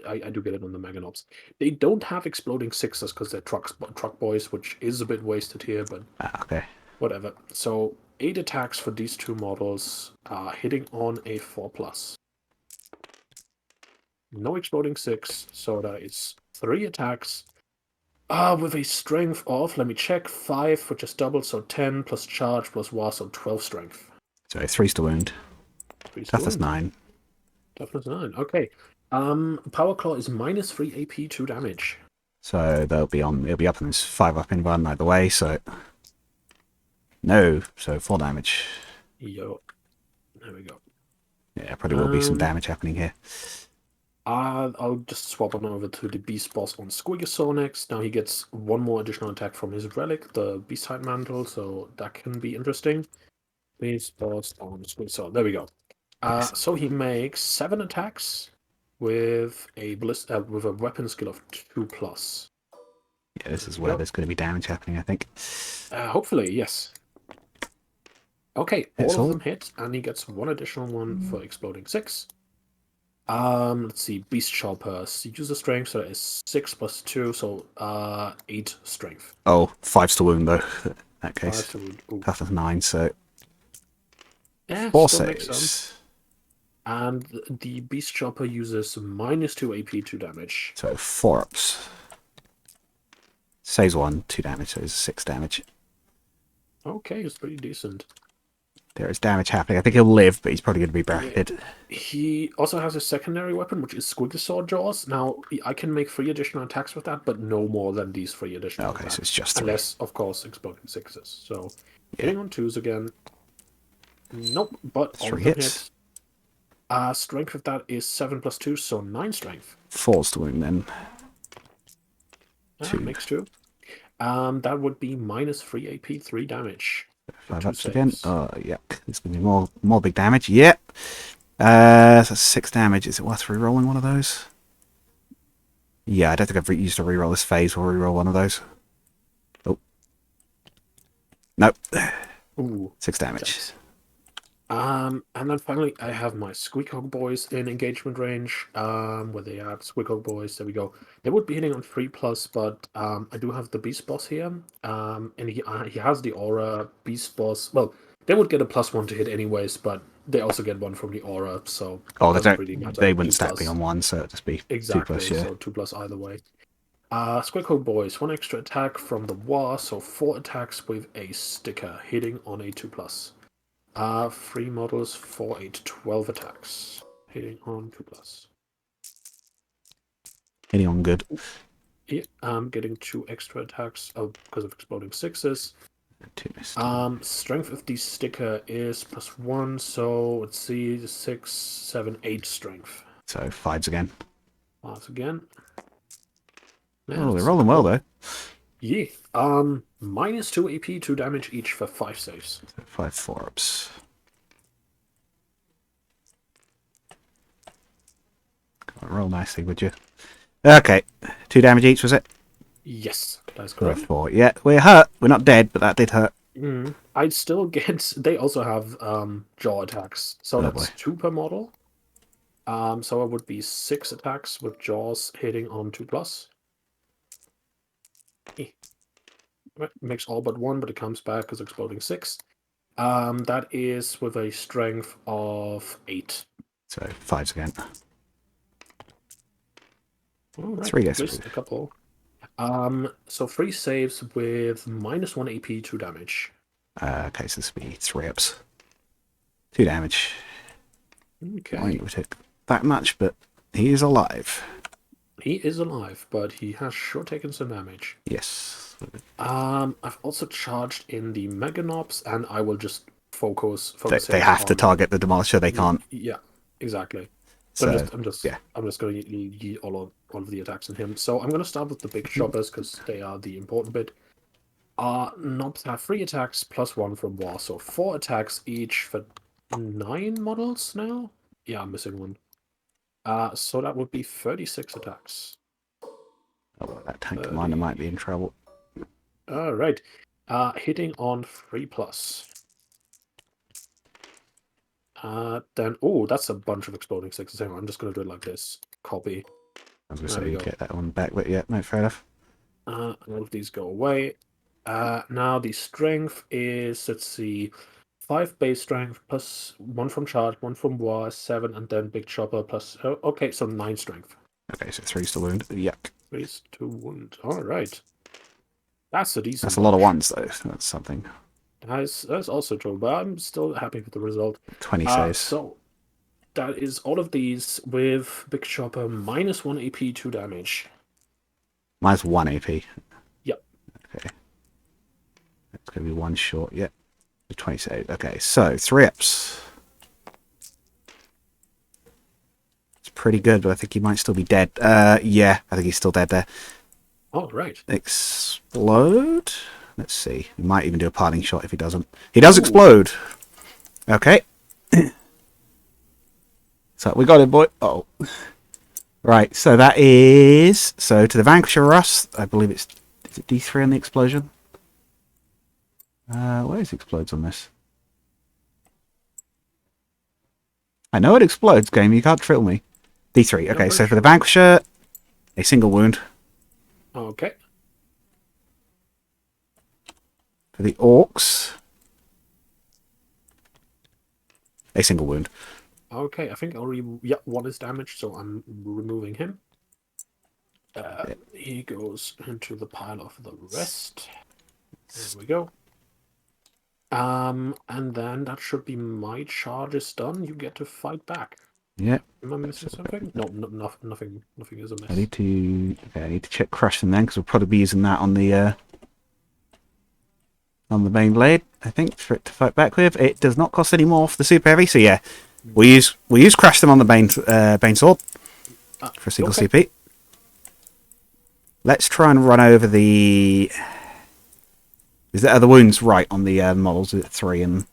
I do get it on the Mega Knobs. They don't have exploding sixes because they're truck boys, which is a bit wasted here, but Okay. whatever. So 8 attacks for these 2 models, hitting on a 4+. No exploding 6, so that is 3 attacks. With a strength of, let me check, 5, which is doubled, so 10 plus charge plus war, so 12 strength. So 3's to wound. 3's to Toughness wound. 9. Toughness 9, okay. Power Claw is minus 3 AP, 2 damage. So it'll be up in this 5 up in one either way, so no, so 4 damage. Yo. There we go. Yeah, probably will be some damage happening here. I'll just swap on over to the Beast Boss on Squigosaur next. Now he gets 1 more additional attack from his relic, the Beast Type Mantle, so that can be interesting. Beast Boss on Squigosaur. There we go. Nice. So he makes 7 attacks with a weapon skill of 2+. Yeah, this is where there's going to be damage happening, I think. Hopefully, yes. Okay, It's all of them hit, and he gets 1 additional one for exploding 6. Let's see, Beast Choppers. User strength, so that is 6 plus 2, so 8 strength. Oh, 5's to wound though. In that case. 5 to wound. Toughness 9, so Yeah, 4 still makes saves. sense. And the Beast Chopper uses minus 2 AP, 2 damage. So 4 ups. Saves 1, 2 damage, so it's 6 damage. Okay, it's pretty decent. There is damage happening. I think he'll live, but he's probably going to be bracketed. He also has a secondary weapon, which is Squigosaur Jaws. Now, I can make 3 additional attacks with that, but no more than these 3 additional Okay, attacks. so it's just 3. Unless, of course, exploding 6s. So, Yeah. hitting on 2s again. Nope, but all 3 of them hits. hit. Strength of that is 7 plus 2, so 9 strength. 4's to wound then. 2. Makes 2. That would be minus 3 AP, 3 damage. 5 2 ups again. saves. Oh, yeah. There's going to be more big damage. Yep. That's 6 damage. Is it worth re-rolling one of those? Yeah, I don't think I've used a re-roll this phase. We'll re-roll one of those. Oh. Nope. Ooh. 6 damage. Nice. And then finally, I have my Squeakhog boys in engagement range. Where they are, Squeakhog boys. There we go. They would be hitting on 3+, but I do have the Beast Boss here. And he has the Aura Beast Boss. Well, they would get a +1 to hit anyways, but they also get 1 from the Aura, so Oh, doesn't really matter. they wouldn't 2+. stack me on 1, so it'd just be Exactly. 2+, yeah. So 2+ either way. Squeakhog boys, 1 extra attack from the War, so 4 attacks with a sticker, hitting on a 2+. 3 models, 4, 8, 12 attacks. Hitting on 2+. Hitting on good. Yeah, I'm getting 2 extra attacks because of exploding 6s. 2 missed. Strength of the sticker is +1, so let's see, 6, 7, 8 strength. So 5s again. 5s again. Yeah, they're rolling well though. Yeah. Minus 2 AP, 2 damage each for 5 saves. So 5 4-ups. Roll nicely, would you? Okay. 2 damage each, was it? Yes, that's So correct. 4. Yeah, we're hurt. We're not dead, but that did hurt. I'd still get. They also have jaw attacks, so that's 2 per model. So it would be 6 attacks with jaws hitting on 2+. Makes all but 1, but it comes back as exploding 6. That is with a strength of 8. So 5s again. Right, 3 at least a couple. So 3 saves with minus 1 AP, 2 damage. Okay, so this would be 3-ups. 2 damage. Okay. I think we took that much, but he is alive. He is alive, but he has sure taken some damage. Yes. I've also charged in the Meganobs, and I will just focus. They have to target the Demolisher. They can't. Yeah, exactly. So I'm just going to yeet all of the attacks on him. So I'm going to start with the big choppers because they are the important bit. Knobs have 3 attacks plus 1 from war, so 4 attacks each for 9 models now? Yeah, I'm missing one. So that would be 36 attacks. Oh, well, that tank commander might be in trouble. Alright. Hitting on 3 plus. Then, oh, that's a bunch of exploding 6s. Hang on, I'm just going to do it like this. Copy. I was going to say, you get that one back, but yeah, no, fair enough. All of these go away. Now the strength is, let's see, 5 base strength plus 1 from charge, 1 from war, 7, and then big chopper plus. Oh, okay, so 9 strength. Okay, so 3's to wound. Yuck. 3's to wound. All right. That's a decent. That's a lot of ones, though. That's something. That's also true, but I'm still happy with the result. 20 saves. So that is all of these with big chopper minus 1 AP, 2 damage. Minus 1 AP. Yep. Okay. That's going to be 1 short. Yep. 20 save. Okay, so 3 ups. It's pretty good, but I think he might still be dead. Yeah, I think he's still dead there. All right. Explode? Let's see. He might even do a parting shot if he doesn't. He does explode. Okay. So we got him, boy. Oh. Right, so that is... So to the Vanquisher Russ, I believe it's... Is it D3 on the explosion? Where is explodes on this? I know it explodes, game. You can't trill me. D3. Okay, so for the Vanquisher, a single wound. Okay. For the Orks, a single wound. Okay, I think already. Yeah, 1 is damaged, so I'm removing him. He goes into the pile of the rest. There we go. And then that should be my charge is done. You get to fight back. Yeah. Am I missing something? No, nothing is amiss. I need to check crush them then, because we'll probably be using that on the main blade, I think, for it to fight back with. It does not cost any more for the super heavy, so yeah, we'll use crush them on the bane sword for a single CP. Let's try and run over the. Are the wounds right on the models? Is it 3 and?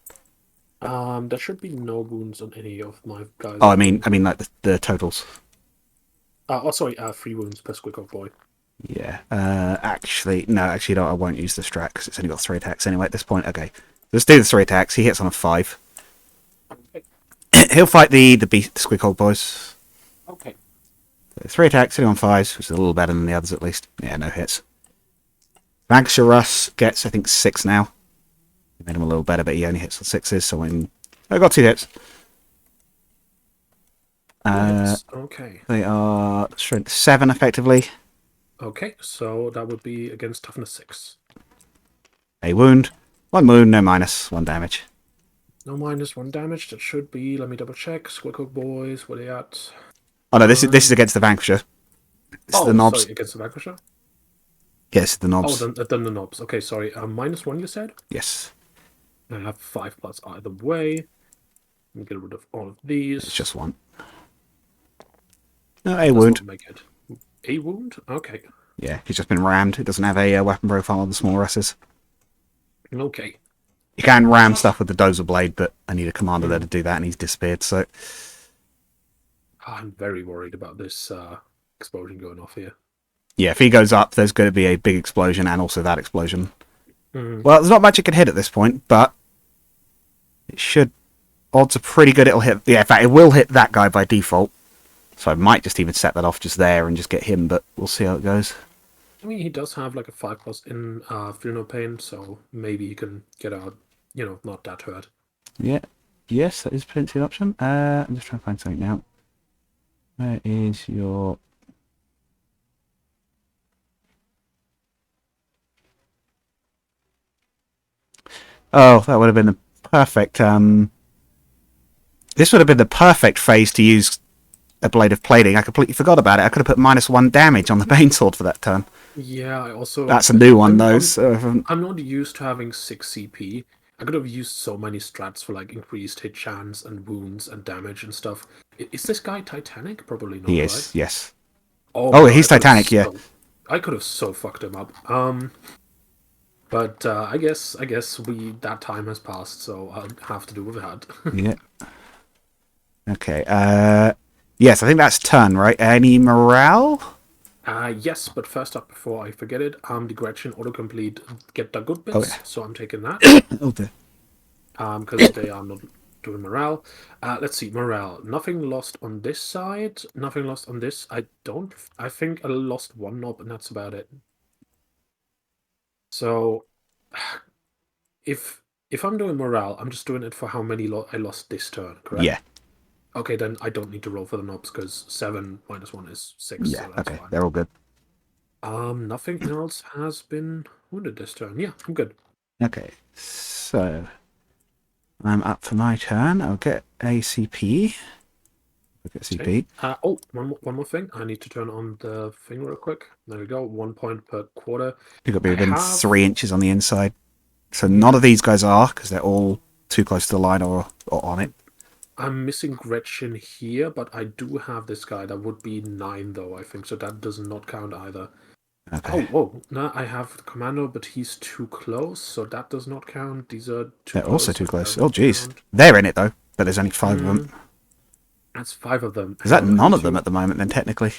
There should be no wounds on any of my guys. Oh, I mean like the totals. Sorry, 3 wounds per Squid Boy. Yeah. Actually, no. Actually, no. I won't use the strat because it's only got 3 attacks anyway at this point. Okay, let's do the 3 attacks. He hits on a 5. Okay. He'll fight the Squid boys. Okay. 3 attacks, hitting on 5s, which is a little better than the others at least. Yeah, no hits. Vanquisher Russ gets, I think, 6 now. Made him a little better, but he only hits on 6s, so I got 2 hits. Okay. They are strength 7 effectively. Okay, so that would be against toughness 6. A wound. 1 wound, no minus, 1 damage. No minus, 1 damage. That should be. Let me double check. Squid boys, where they at? Oh no, this is against the Vanquisher. This is the knobs. Sorry, against the Vanquisher? Yes, the knobs. Oh, then the knobs. Okay, sorry. Minus 1, you said? Yes. I have 5 plus either way. Let me get rid of all of these. It's just 1. No, a wound. Make it. A wound? Okay. Yeah, he's just been rammed. It doesn't have a weapon profile on the small Russes. Okay. You can ram stuff with the Dozer Blade, but I need a commander there to do that, and he's disappeared, so... I'm very worried about this explosion going off here. Yeah, if he goes up, there's going to be a big explosion, and also that explosion. Mm. Well, there's not much it can hit at this point, but... It should... Odds are pretty good it'll hit... Yeah, in fact, it will hit that guy by default. So I might just even set that off just there and just get him, but we'll see how it goes. I mean, he does have like a 5 plus in Feel No Pain, so maybe he can get out, not that hurt. Yeah. Yes, that is potentially an option. I'm just trying to find something now. Where is your... Oh, that would have been the perfect... This would have been the perfect phase to use a Blade of Plating. I completely forgot about it. I could have put -1 damage on the Bane Sword for that turn. Yeah, I also... That's a new one, though. So I'm not used to having 6 CP. I could have used so many strats for like increased hit chance and wounds and damage and stuff. Is this guy Titanic? Probably not, he is, right? yes. Oh Oh, my god, he's Titanic, yeah. I could have so fucked him up. But I guess that time has passed, so I'll have to do with that. Yeah. Okay. Yes, I think that's turn, right? Any morale? Yes, but first up, before I forget it, the Gretchen autocomplete get the good Oh, bits, yeah. so I'm taking that. Oh, dear. Because they are not doing morale. Let's see, morale. Nothing lost on this side. Nothing lost on this. I think I lost one knob, and that's about it. So, if I'm doing morale, I'm just doing it for how many I lost this turn, correct? Yeah. Okay, then I don't need to roll for the knobs because 7 minus 1 is 6, Yeah. so that's Okay. fine. They're all good. Nothing else has been wounded this turn. Yeah, I'm good. Okay. So I'm up for my turn. I'll get a CP. Look at CP. Oh, one more thing. I need to turn on the thing real quick. There we go. 1 point per quarter. You've got to be I within have 3 inches on the inside. So none of these guys are, because they're all too close to the line or on it. I'm missing Gretchen here, but I do have this guy. That would be 9, though, I think. So that does not count either. Okay. Oh, whoa. No, I have the commando, but he's too close, so that does not count. These are too They're close. also too so close. that Oh, won't jeez. count. They're in it, though. But there's only 5 of them. That's 5 of them. Is that Hang on, I none need of them to- at the moment, then, technically?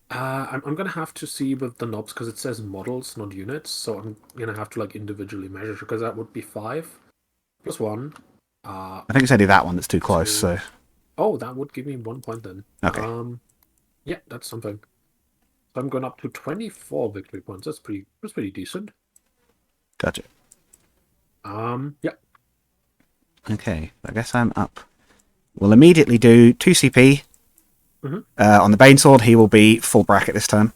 I'm gonna have to see with the knobs because it says models, not units. So I'm gonna have to like individually measure because that would be 5 plus 1. I think it's only that one that's too close, 2. so... Oh, that would give me 1 point then. Okay. Yeah, that's something. So I'm going up to 24 victory points. That's pretty decent. Gotcha. Yeah. Okay, I guess I'm up. We'll immediately do 2 CP. On the Banesword, he will be full bracket this turn.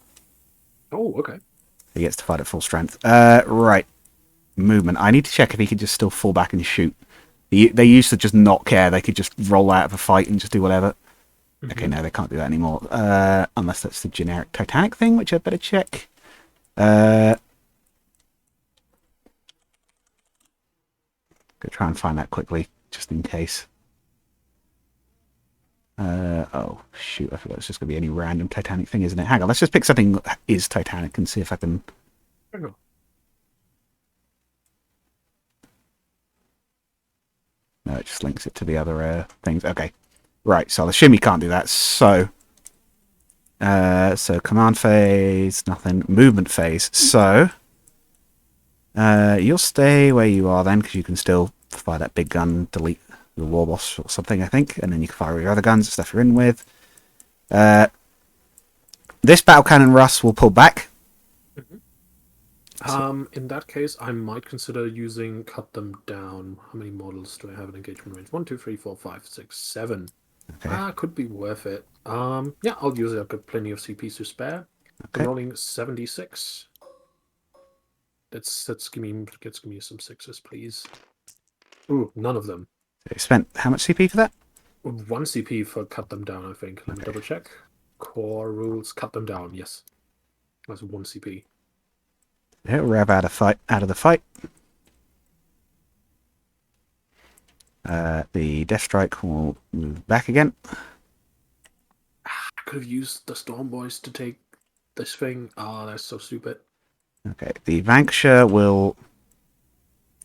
Oh, okay. He gets to fight at full strength. Right. Movement. I need to check if he can just still fall back and shoot. They used to just not care. They could just roll out of a fight and just do whatever. Okay, no, they can't do that anymore. Unless that's the generic Titanic thing, which I'd better check. Go try and find that quickly, just in case. Oh, shoot, I forgot it's just going to be any random Titanic thing, isn't it? Hang on, let's just pick something that is Titanic and see if I can... Hang on. No, it just links it to the other things. Okay. Right, so I'll assume you can't do that. So command phase, nothing. Movement phase. So you'll stay where you are then, because you can still fire that big gun, delete the war boss or something, I think, and then you can fire your other guns and stuff you're in with. This battle cannon Russ will pull back. In that case, I might consider using cut them down. How many models do I have in engagement range? 1, 2, 3, 4, 5, 6, 7. Okay. Could be worth it. Yeah, I'll use it. I've got plenty of CPs to spare. Okay. I'm rolling 76. Let's give me some 6s, please. Ooh, none of them. You spent how much CP for that? 1 CP for cut them down, I think. Let me double check. Core rules, cut them down. Yes, that's 1 CP. It'll rev out of the fight. The Death Strike will move back again. I could have used the Storm Boys to take this thing. Oh, that's so stupid. Okay, the Vanquisher will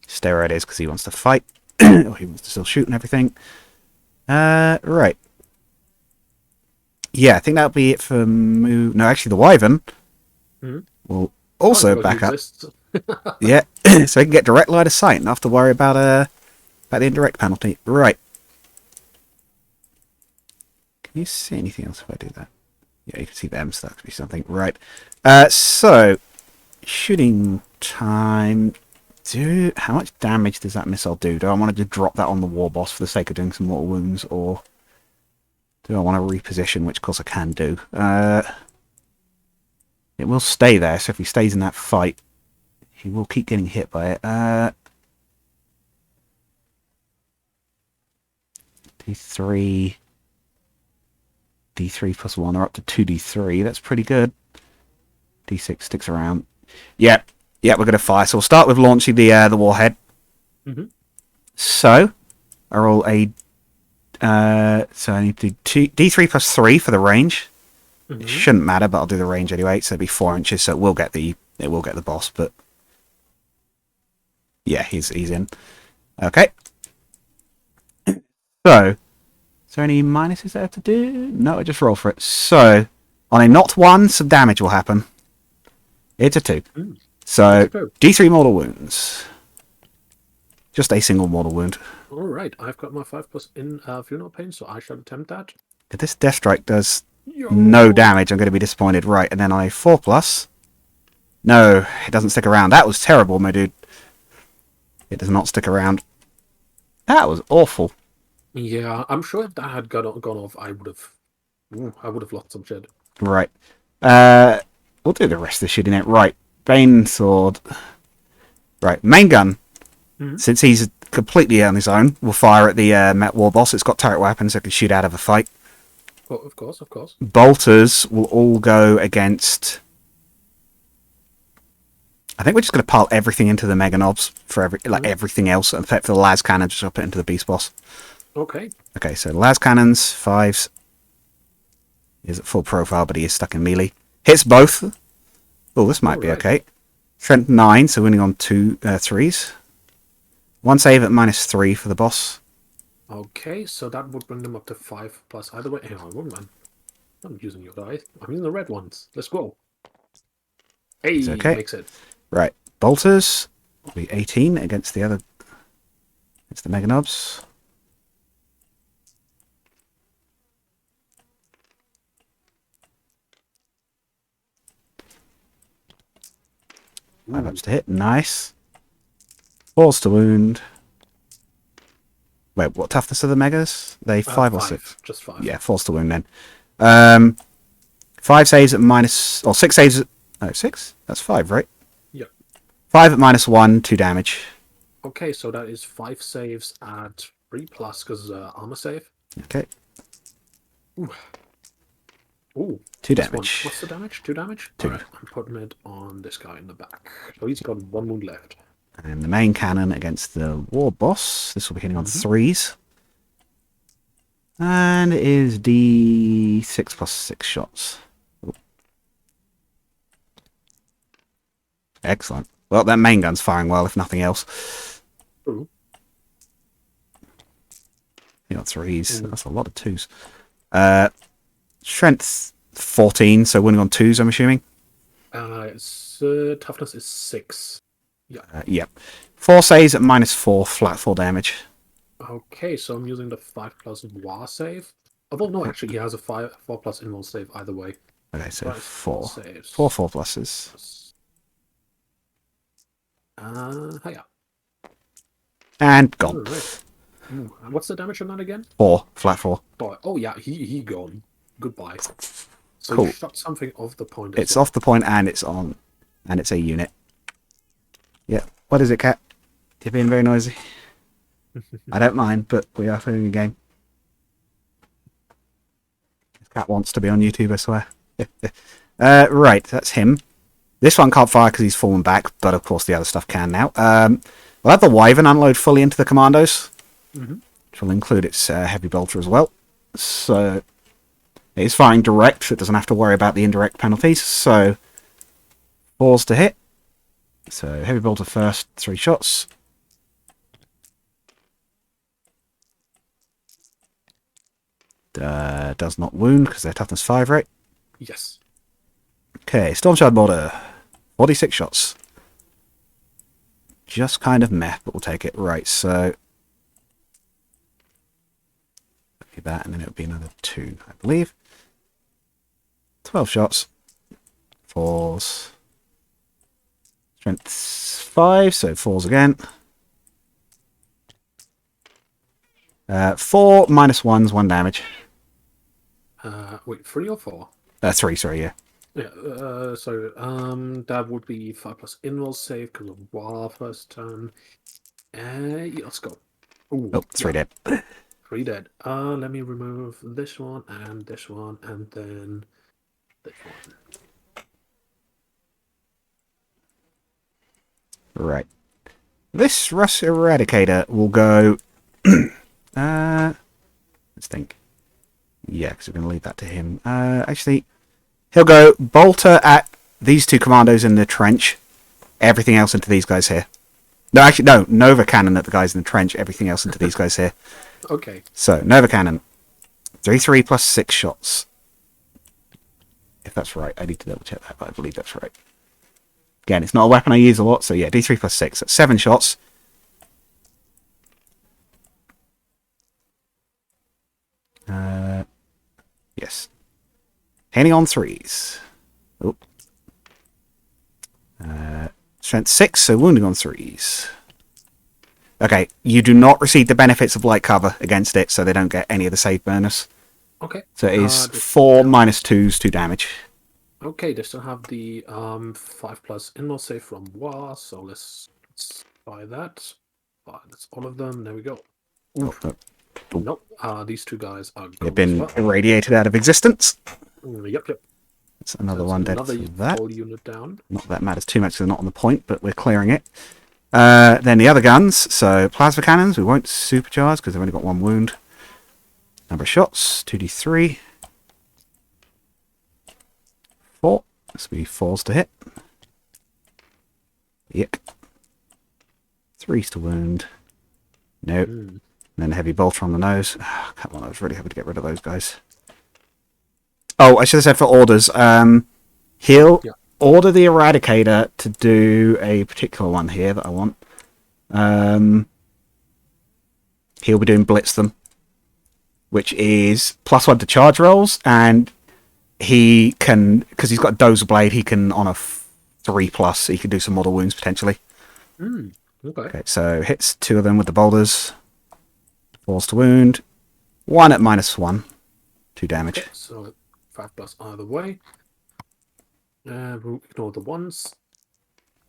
stay where it is because he wants to fight. Or he wants to still shoot and everything. Right. Yeah, I think that'll be it for move. No, actually, the Wyvern will also back up. Yeah, so he can get direct line of sight and not have to worry about the indirect penalty. Right. Can you see anything else if I do that? Yeah, you can see them, so that could be something. Right. So, shooting time. How much damage does that missile do? Do I want to just drop that on the war boss for the sake of doing some mortal wounds, or do I want to reposition, which of course I can do? It will stay there, so if he stays in that fight, he will keep getting hit by it. D3 plus 1, they're up to 2D3, that's pretty good. D6 sticks around. Yep, we're going to fire. So we'll start with launching the warhead. So, I roll a... so I need to do D3 plus 3 for the range. It shouldn't matter, but I'll do the range anyway. So it'll be 4 inches, so it will get the boss. But yeah, he's in. Okay. So, is there any minuses there to do? No, I just roll for it. So, on a not 1, some damage will happen. It's a 2. So, D3 mortal wounds. Just a single mortal wound. Alright, I've got my 5+ in funeral pain, so I shall attempt that. If this death strike does no damage, I'm going to be disappointed. Right, and then on a 4+. No, it doesn't stick around. That was terrible, my dude. It does not stick around. That was awful. Yeah, I'm sure if that had gone off, I would have lost some shit. Right. We'll do the rest of the shit in it. Right. Bane sword. Right. Main gun. Since he's completely on his own, we'll fire at the Met War boss. It's got turret weapons, so it can shoot out of a fight. Oh, of course. Bolters will all go against... I think we're just going to pile everything into the Mega Knobs for everything else, except for the las cannons, which I'll put into the beast boss. Okay. Okay, so las cannons, 5s. He's at full profile, but he is stuck in melee. Hits both. Oh, this might be okay. Strength 9, so winning on 3s. 1 save at -3 for the boss. Okay, so that would bring them up to 5+ either way. Hang on, man. I'm using your dice. I'm using the red ones. Let's go. Hey, okay. Makes it. Right, bolters will be 18 against the other. It's the Mega Knobs. Five ups to hit, nice. 4s to wound. Wait, what toughness are the Megas? They 5 or 6? Just 5. Yeah, 4s to wound then. 5 saves at or 6 saves at... No, 6? That's 5, right? Yep. 5 at -1, 2 damage. Okay, so that is 5 saves at 3+ because armor save. Okay. Ooh. 2 damage. What's the damage? 2 damage? 2. Alright, I'm putting it on this guy in the back. So he's got 1 wound left. And the main cannon against the war boss. This will be hitting on 3s. And it is D6 plus 6 shots. Ooh. Excellent. Well, that main gun's firing well, if nothing else. Ooh. You got 3s. That's a lot of 2s. Strength 14, so winning on 2s, I'm assuming. Toughness is 6. Yeah. Yep. 4 saves at -4, flat 4 damage. Okay, so I'm using the 5+ war save. Although, no, actually, he has a 4+ invul save either way. Okay, so 4. Saves. 4 4+. Hiya. And gone. Right. What's the damage on that again? 4, flat 4. Oh, yeah, he gone. Goodbye. So Cool. you shot something off the point. It's off the point and it's on. And it's a unit. Yeah. What is it, Cat? You're being very noisy. I don't mind, but we are playing a game. Cat wants to be on YouTube, I swear. Right, that's him. This one can't fire because he's fallen back, but of course the other stuff can now. We'll have the Wyvern unload fully into the commandos, which will include its heavy bolter as well. So it's firing direct, so it doesn't have to worry about the indirect penalties. So 4s to hit. So heavy bolter first, 3 shots. Does not wound because they're toughness 5, right? Yes. Okay, Storm Shard Mortar. 46 shots. Just kind of meh, but we'll take it. Right, so that, and then it would be another 2, I believe. 12 shots. 4s. Strength 5, so 4s again. 4 -1s, 1 damage. Wait, 3 or 4? 3, sorry, yeah. Yeah, so that would be 5+ invul save because of war first turn. Yeah, let's go. Ooh, Oh, 3 dead. 3 dead. Let me remove this one, and then this one. Right. This Rust Eradicator will go... let's think. Yeah, because we're going to leave that to him. Actually, He'll go bolter at these two commandos in the trench. Everything else into these guys here. No, actually, no. Nova cannon at the guys in the trench. Everything else into these guys here. Okay. So, Nova cannon. 3/3 plus 6 shots. If that's right. I need to double check that, but I believe that's right. Again, it's not a weapon I use a lot, so yeah, D3 plus 6. That's 7 shots. Yes. Hitting on 3s. Oh. Strength 6, so wounding on 3s. Okay, you do not receive the benefits of light cover against it, so they don't get any of the save bonus. Okay. So it is 4 minus 2s, 2 damage. Okay, they still have the 5+ inlaw save from War, so let's buy that. That's all of them. There we go. Oof. Oh. Nope. These two guys are They've been irradiated out of existence. Yep. That's another one dead for that. Whole unit down. Not that matters too much, they're not on the point, but we're clearing it. Then the other guns, so plasma cannons, we won't supercharge because they've only got 1 wound. Number of shots, 2d3. 4. This will be 4s to hit. Yep. 3s to wound. Nope. And then a heavy bolter on the nose. Oh, come on, I was really hoping to get rid of those guys. Oh, I should have said for orders. He'll order the Eradicator to do a particular one here that I want. He'll be doing Blitz them, which is +1 to charge rolls, and he can, because he's got a Dozer Blade, he can, on a 3+, he can do some mortal wounds potentially. Okay, so hits 2 of them with the boulders. 4s to wound. 1 at -1. 2 damage. Okay, so 5+ either way. We'll ignore the 1s.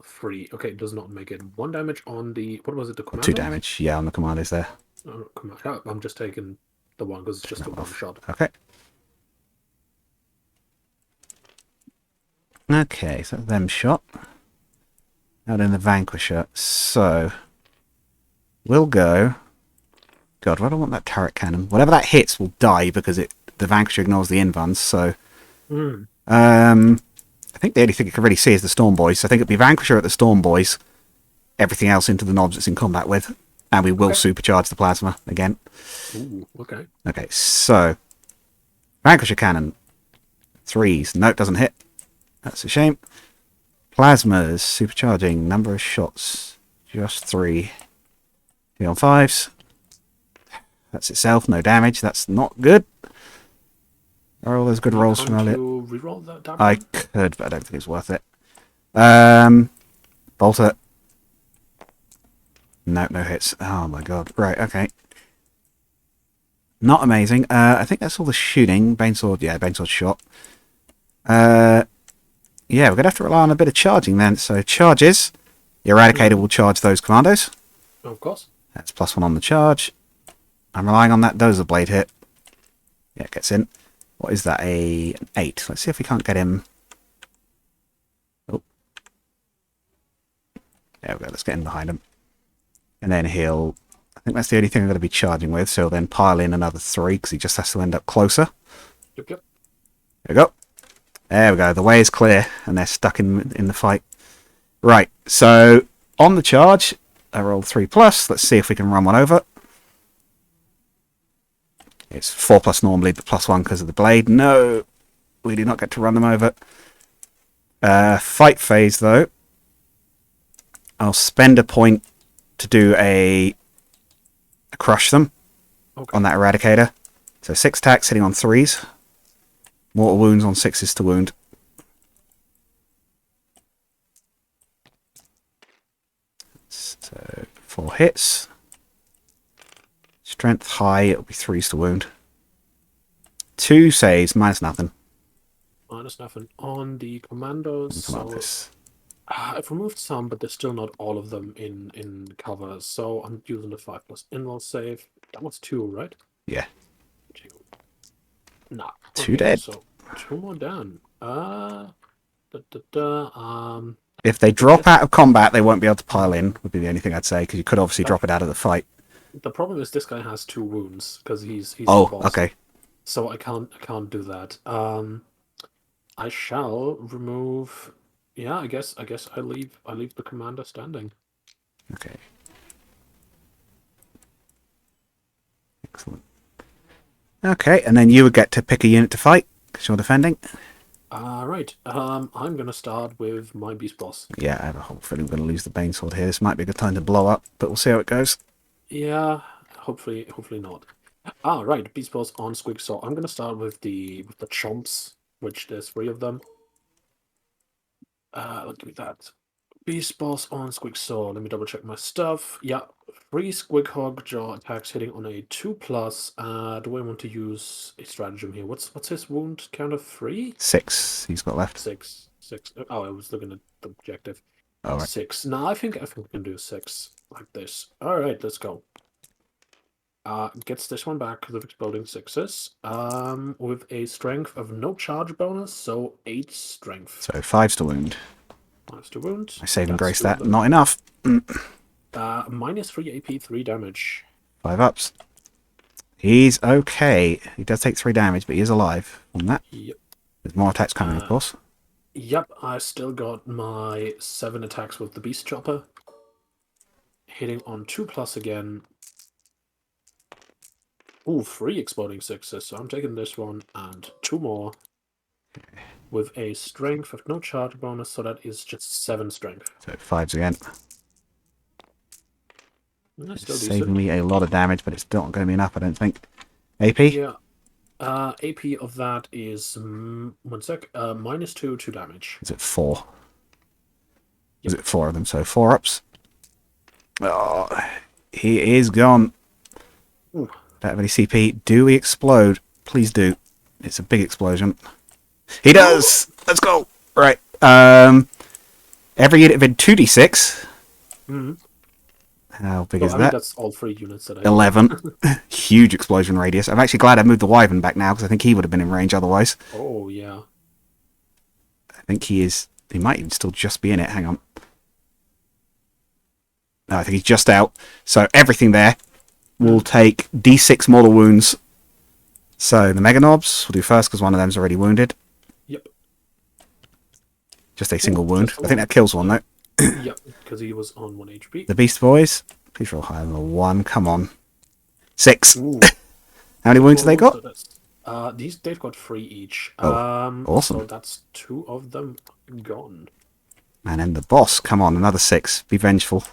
3. Okay, it does not make it 1 damage on the... What was it, the commando? 2 damage, yeah, on the commandos there. I'm just taking the 1 because it's just a 1 shot. Okay. Okay, so them shot. Out in the Vanquisher. So, we'll go... God, why do I want that turret cannon? Whatever that hits will die because the Vanquisher ignores the invuns, so... I think the only thing you can really see is the Storm Boys. So I think it'll be Vanquisher at the Storm Boys. Everything else into the knobs it's in combat with. And we will supercharge the plasma again. Ooh, okay. Okay, so... Vanquisher cannon. 3s. No, it doesn't hit. That's a shame. Plasmas. Supercharging. Number of shots. Just 3. 3 on 5s. That's itself. No damage. That's not good. Are all those good rolls from earlier? Reroll that damage? I could, but I don't think it's worth it. Bolter. No hits. Oh my god. Right, okay. Not amazing. I think that's all the shooting. Banesword, yeah, Banesword shot. Yeah, we're going to have to rely on a bit of charging then. So charges. The Eradicator will charge those commandos. Of course. That's +1 on the charge. I'm relying on that Dozer Blade hit. Yeah, it gets in. What is that? An 8. Let's see if we can't get him. Oh. There we go. Let's get in behind him. And then he'll... I think that's the only thing I'm going to be charging with. So he'll then pile in another 3 because he just has to end up closer. Yep. There we go. There we go. The way is clear and they're stuck in the fight. Right. So on the charge, I rolled 3+. Let's see if we can run one over. It's 4+ normally, but +1 because of the blade. No, we do not get to run them over. Fight phase, though. I'll spend a point to do a crush them on that Eradicator. So 6 attacks hitting on 3s. Mortal wounds on 6s to wound. So 4 hits. Strength high, it'll be 3s to wound. 2 saves, minus nothing. Minus nothing on the commandos. So, I've removed some, but there's still not all of them in cover. So I'm using the 5+ inlaw save. That was 2, right? Yeah. 2. Nah. 2 dead. So 2 more down. If they drop out of combat, they won't be able to pile in, would be the only thing I'd say, because you could obviously drop it out of the fight. The problem is this guy has 2 wounds because he's oh, the boss. Okay. So I can't do that. I shall remove. Yeah, I guess I leave the commander standing. Okay. Excellent. Okay, and then you would get to pick a unit to fight because you're defending. Right. I'm gonna start with my beast boss. Yeah, I have a whole feeling we're going to lose the Bane Sword here. This might be a good time to blow up, but we'll see how it goes. Yeah, hopefully not. Right, beast boss on Squig. So I'm gonna start with the chomps, which there's 3 of them. Look at that. Beast boss on Squig Saw. Let me double check my stuff. Yeah, 3 Squig Hog Jaw attacks hitting on a 2+. Do I want to use a stratagem here? What's his wound count of 3? 6 he's got left. 6. Oh, I was looking at the objective. All right. 6. No, I think we can do 6 like this. All right, let's go. Gets this one back with exploding 6s. With a strength of no charge bonus, so 8 strength. So 5's to wound. 5 to wound. I save and grace That's that. Not enough. minus 3 AP, 3 damage. 5 ups. He's okay. He does take 3 damage, but he is alive on that. Yep. There's more attacks coming, of course. Yep, I still got my 7 attacks with the Beast Chopper. Hitting on 2+ again. Ooh, 3 exploding 6s, so I'm taking this one and 2 more. With a strength of no charge bonus, so that is just 7 strength. So 5's again. That's still Saving decent. me a lot of damage, but it's not going to be enough, I don't think. AP? Yeah. AP of that is, one sec, minus 2 damage. Is it 4? Yep. Is it 4 of them? So 4 ups. Oh, he is gone. Ooh. Don't have any CP. Do we explode? Please do. It's a big explosion. He does! Let's go! Right. Every unit in 2d6. Mm-hmm. How big So, is I that? mean, that's all 3 units that I 11. Huge explosion radius. I'm actually glad I moved the Wyvern back now, because I think he would have been in range otherwise. Oh, yeah. I think he is... He might even still just be in it. Hang on. No, I think he's just out. So everything there will take d6 mortal wounds. So the Mega Knobs we'll do first, because one of them's already wounded. Yep. Just a single wound. just I think that kills one, though. Yep, because he was on 1 HP. The Beast Boys. Please roll higher than a 1. Come on. 6. Ooh. How many wounds have they got? They've got 3 each. Awesome. So that's 2 of them gone. And then the boss. Come on, another 6. Be vengeful.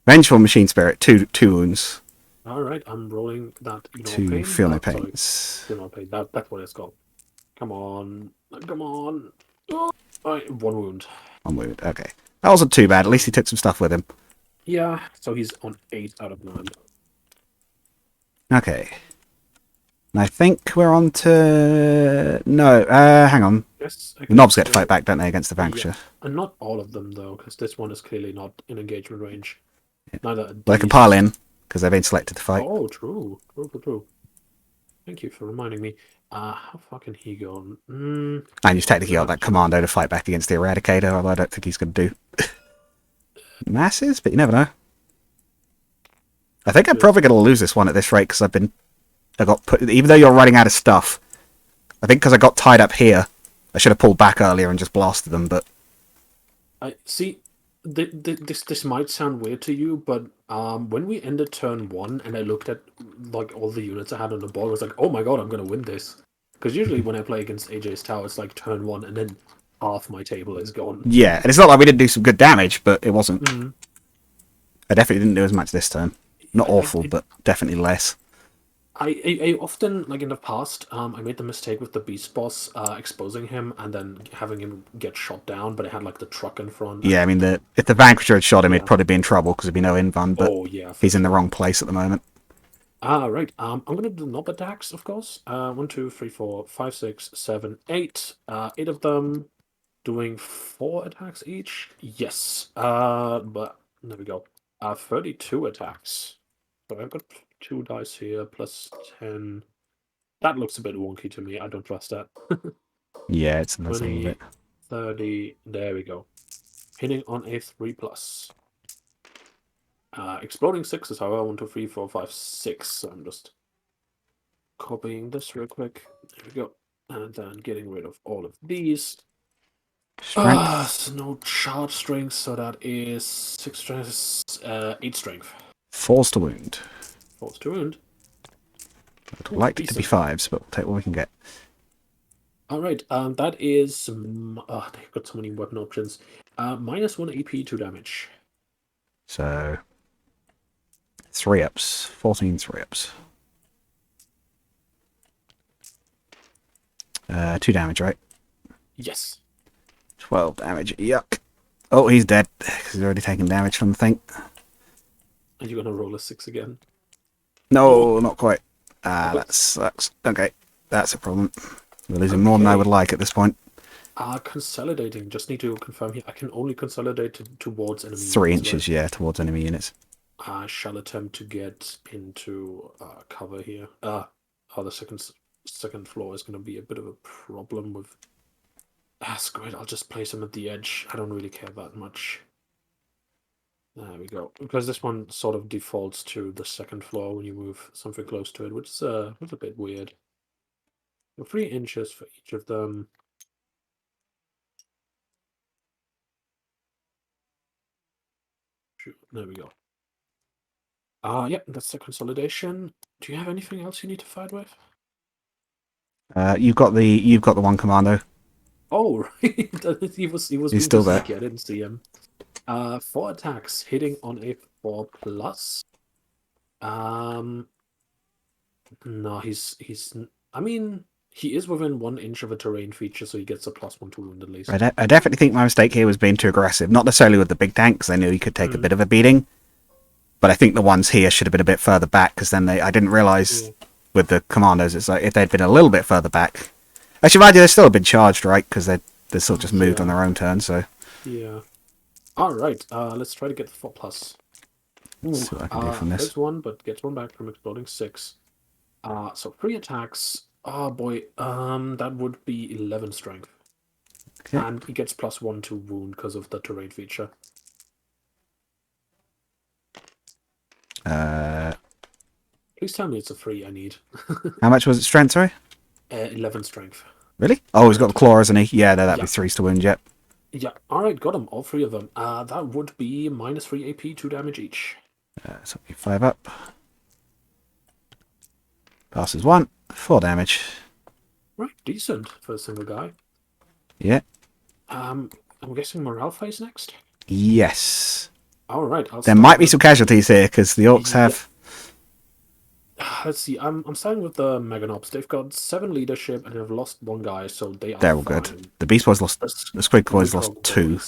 Vengeful Machine Spirit. 2 two wounds. Alright, I'm rolling that. To feel no pains. Feel no pain. That's what it's called. Come on. Come on. Oh, alright, 1 wound. 1 wound. Okay. That wasn't too bad. At least he took some stuff with him. Yeah, so he's on 8 out of 9. Okay. And I think we're on to... No, hang on. Yes. The knobs get to fight back, don't they, against the Vanquisher? Yeah. And not all of them, though, because this one is clearly not in engagement range. Yeah. Neither. Well, they can pile in, because they've been selected to fight. Oh, true. Thank you for reminding me. How far can he go? And you've technically got that Commando to fight back against the Eradicator, although I don't think he's going to do masses, but you never know. I think I'm probably going to lose this one at this rate, because I got put... Even though you're running out of stuff, I think because I got tied up here, I should have pulled back earlier and just blasted them, but... I see. This might sound weird to you, but when we ended turn 1 and I looked at like all the units I had on the board, I was like, oh my god, I'm gonna win this. Because usually when I play against AJ's Tower, it's like turn 1 and then half my table is gone. Yeah, and it's not like we didn't do some good damage, but it wasn't. I definitely didn't do as much this turn. Not awful, but definitely less. I often, like in the past, I made the mistake with the Beast Boss, exposing him and then having him get shot down, but it had like the truck in front. Yeah, I mean, if the Vanquisher had shot him, he'd probably be in trouble because there'd be no invuln, but he's in the wrong place at the moment. Right. I'm gonna do knob attacks, of course. 1, 2, 3, 4, 5, 6, 7, 8. 8 of them doing 4 attacks each. Yes. But there we go. 32 attacks. So I've got 2 dice here plus 10. That looks a bit wonky to me. I don't trust that. Yeah, it's a 20, little bit. 30. There we go. Hitting on a 3+. Exploding 6s, however, 1, 2, 3, 4, 5, 6. So I'm just copying this real quick. There we go. And then getting rid of all of these. Strength. So no charge strength, so that is 6 strength, 8 strength. Force to wound. Force to wound. I'd like it to be 5s, but we'll take what we can get. Alright, that is... they've got so many weapon options. Minus 1 AP, 2 damage. So 3 ups. 14 3 ups. 2 damage, right? Yes. 12 damage. Yuck. Oh, he's dead. Because he's already taken damage from the thing. Are you gonna roll a 6 again? No, not quite. That sucks. Okay, that's a problem. We're losing more than I would like at this point. Consolidating. Just need to confirm here. I can only consolidate towards enemy 3 units, inches, right? yeah, towards enemy units. I shall attempt to get into cover here. The second floor is going to be a bit of a problem with... screw it, I'll just place him at the edge. I don't really care that much. There we go. Because this one sort of defaults to the second floor when you move something close to it, which is a bit weird. 3 inches for each of them. There we go. Yeah, that's the consolidation. Do you have anything else you need to fight with? You've got the one commando. Oh, right. he was He's still there. I didn't see him. 4 attacks, hitting on a 4 plus. No, he's. I mean, he is within 1 inch of a terrain feature, so he gets a +1 to wound at least. I definitely think my mistake here was being too aggressive. Not necessarily with the big tank, because I knew he could take a bit of a beating. But I think the ones here should have been a bit further back, because then I didn't realise with the commandos, it's like if they'd been a little bit further back. Actually, mind you, they've still been charged, right? Because they're still just moved on their own turn, so. Yeah. Alright, let's try to get the 4 plus. Let's see what I can do from this. There's 1, but gets 1 back from exploding 6. So 3 attacks. Oh boy, that would be 11 strength. Okay. And he gets +1 to wound because of the terrain feature. Please tell me it's a 3 I need. How much was it strength, sorry? 11 strength. Really? Oh, he's got the claw, hasn't he? Yeah, that'd be 3s to wound, yep. Yeah, alright, got him, all 3 of them. That would be minus 3 AP, 2 damage each. So 5 up. Passes 1, 4 damage. Right, decent for a single guy. Yeah. I'm guessing morale phase next? Yes. Alright, there might be some casualties here, because the orcs have... Let's see, I'm starting with the Meganobs. They've got 7 leadership, and they've lost 1 guy, so they're all fine. Good. The Beast Boys lost... The Squid Boys lost 2.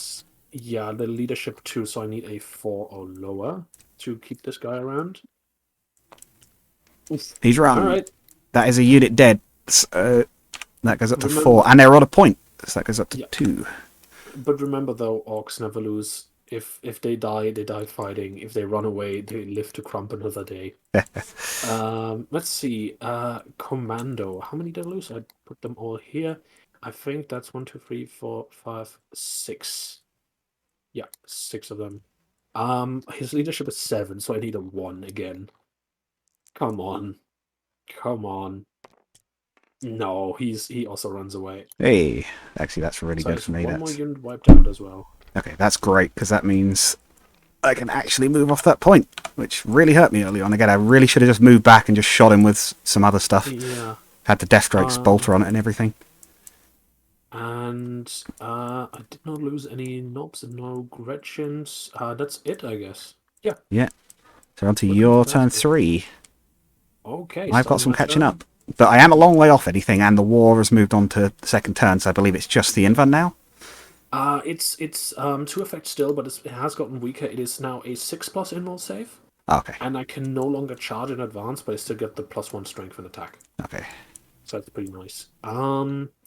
Yeah, the leadership 2, so I need a 4 or lower to keep this guy around. Oof. He's run. Alright. That is a unit dead. That goes up to 4, and they're on a point, so that goes up to 2. But remember, though, orcs never lose. If they die fighting. If they run away, they live to crump another day. Let's see. Commando. How many did I lose? I put them all here. I think that's 1, 2, 3, 4, 5, 6. Yeah, 6 of them. His leadership is 7, so I need a 1 again. Come on. Come on. No, he also runs away. Hey, actually, that's really good for me. One more unit wiped out as well. Okay, that's great, because that means I can actually move off that point, which really hurt me early on. Again, I really should have just moved back and just shot him with some other stuff. Yeah. Had the Deathstroke's bolter on it and everything. And I did not lose any knobs and no Gretchens. That's it, I guess. Yeah. Yeah. So on to your turn 3. Okay. I've got some catching up. But I am a long way off anything, and the war has moved on to the second turn, so I believe it's just the Invan now. It's 2 effects still, but it has gotten weaker. It is now a 6+ inroll save. Okay. And I can no longer charge in advance, but I still get the +1 strength and attack. Okay. So that's pretty nice.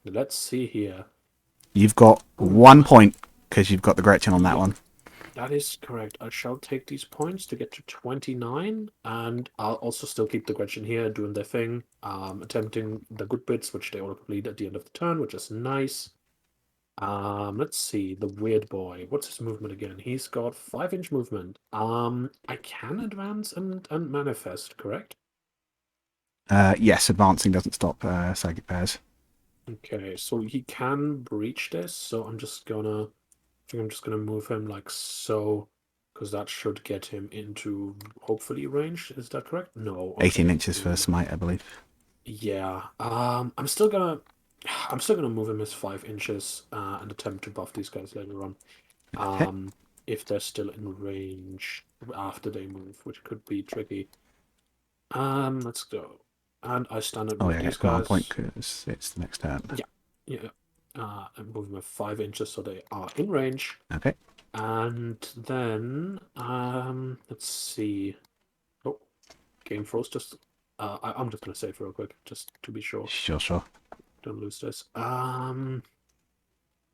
Let's see here. You've got 1 point, because you've got the Gretchen on that one. That is correct. I shall take these points to get to 29, and I'll also still keep the Gretchen here doing their thing, attempting the good bits, which they all complete at the end of the turn, which is nice. Let's see, the weird boy. What's his movement again? He's got 5-inch movement. I can advance and manifest, correct? Yes, advancing doesn't stop psychic pairs. Okay, so he can breach this, so I think I'm just gonna move him like so, because that should get him into hopefully range. Is that correct? No. 18 Okay. inches for smite, I believe. Yeah. I'm still gonna move him as 5 inches and attempt to buff these guys later on. Okay. If they're still in range after they move, which could be tricky. Let's go. And I standard Oh, move yeah, these get command point guys. because it's the next turn. Yeah, yeah. And move them at 5 inches so they are in range. Okay. And then, let's see. Oh, game froze. I'm just gonna save real quick, just to be sure. Sure, sure. Don't lose this.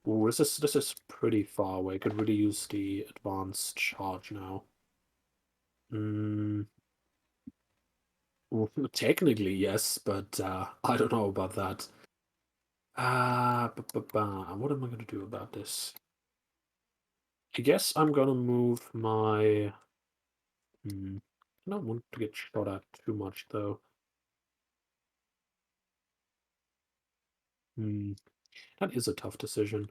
Ooh, this is pretty far away. Could really use the advanced charge now. Mm, technically yes, but I don't know about that. What am I gonna do about this? I guess I'm gonna move my. I don't want to get shot at too much though. Hmm, that is a tough decision.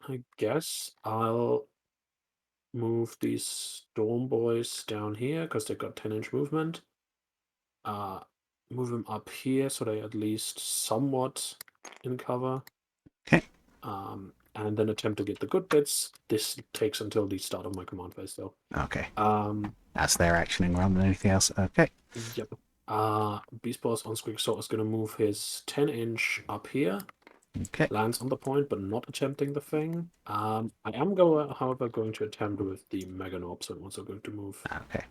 I guess I'll move these storm boys down here because they've got 10-inch movement. Uh, Move them up here so they at least somewhat in cover. Okay. And then attempt to get the good bits. This takes until the start of my command phase though. Okay. Um, That's their actioning rather than anything else. Okay. yep. Beast Boss on Squeak Sword is going to move his 10-inch up here. Okay. Lands on the point, but not attempting the thing. I am, however, going to attempt with the Meganop, so I'm also going to move. Okay.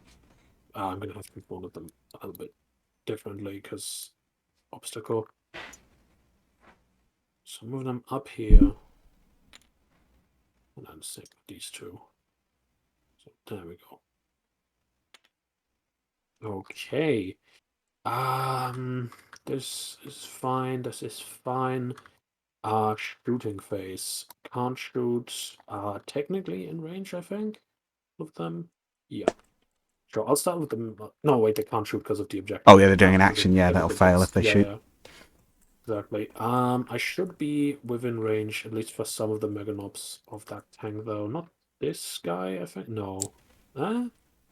I'm going to have to move one of them a little bit differently, because obstacle. So move them up here. And then sync these two. So there we go. Okay. This is fine. This is fine. Shooting phase. Can't shoot. Technically in range, I think. Of them. Yeah. Sure. I'll start with them. No, wait. They can't shoot because of the objective. Oh, yeah, they're doing an action. Yeah, that'll fail if they Yeah, shoot. yeah. Exactly. I should be within range at least for some of the Meganobs of that tank, though. Not this guy, I think. No.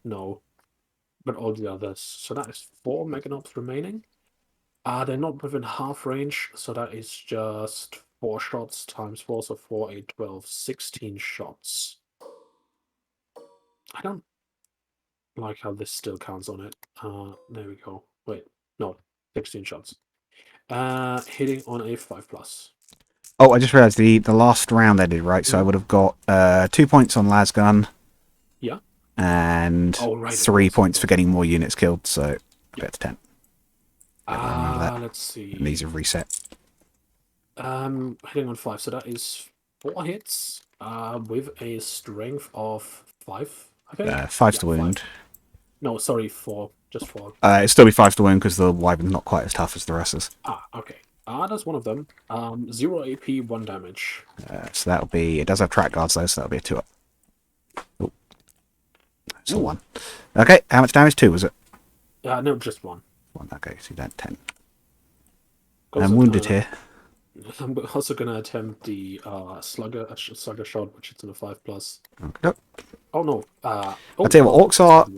No. But all the others. So that is 4 Meganobs remaining. They're not within half range, so that is just 4 shots times 4, so 4, 8, 12, 16 shots. I don't like how this still counts on it. There we go. Wait, no, 16 shots. Hitting on a 5+. Oh, I just realised the last round I did, right? So I would have got 2 points on Lasgun. Yeah. And Oh, right, 3 points for getting more units killed, so I bet it's 10. Remember that. Let's see. And these are reset. Hitting on 5, so that is 4 hits. With a strength of 5, I think. 5 to wound. 5. No, sorry, 4. Just 4. It'll still be 5 to wound because the Wyvern's not quite as tough as the rest. Okay. That's one of them. 0 AP, 1 damage. So that'll be. It does have track guards though, so that'll be a 2 up. Oh. It's a 1. Okay, how much damage? 2 was it? No, just 1. 1, okay, so you don't 10. Also I'm wounded here. I'm also gonna attempt the slugger shot, which is in a 5+. Okay. Oh no. I'll tell you what, orcs are.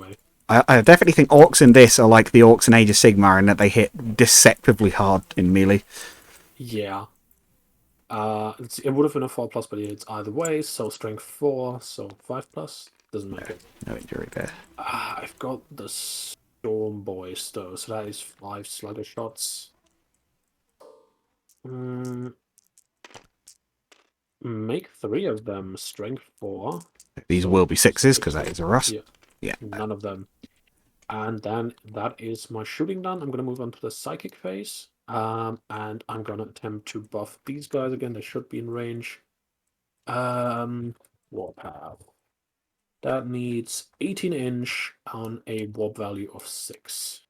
I definitely think orcs in this are like the orcs in Age of Sigmar in that they hit deceptively hard in melee. Yeah. It would have been a 4+, but it's either way. So strength 4, so 5+. Doesn't make it. No injury there. I've got the Storm Boys though, so that is 5 slugger shots. Make 3 of them strength 4. These so will be 6s because that is a rust. Yeah. None of them. And then that is my shooting done. I'm going to move on to the psychic phase. And I'm going to attempt to buff these guys again. They should be in range. Warpath. That needs 18-inch on a warp value of 6.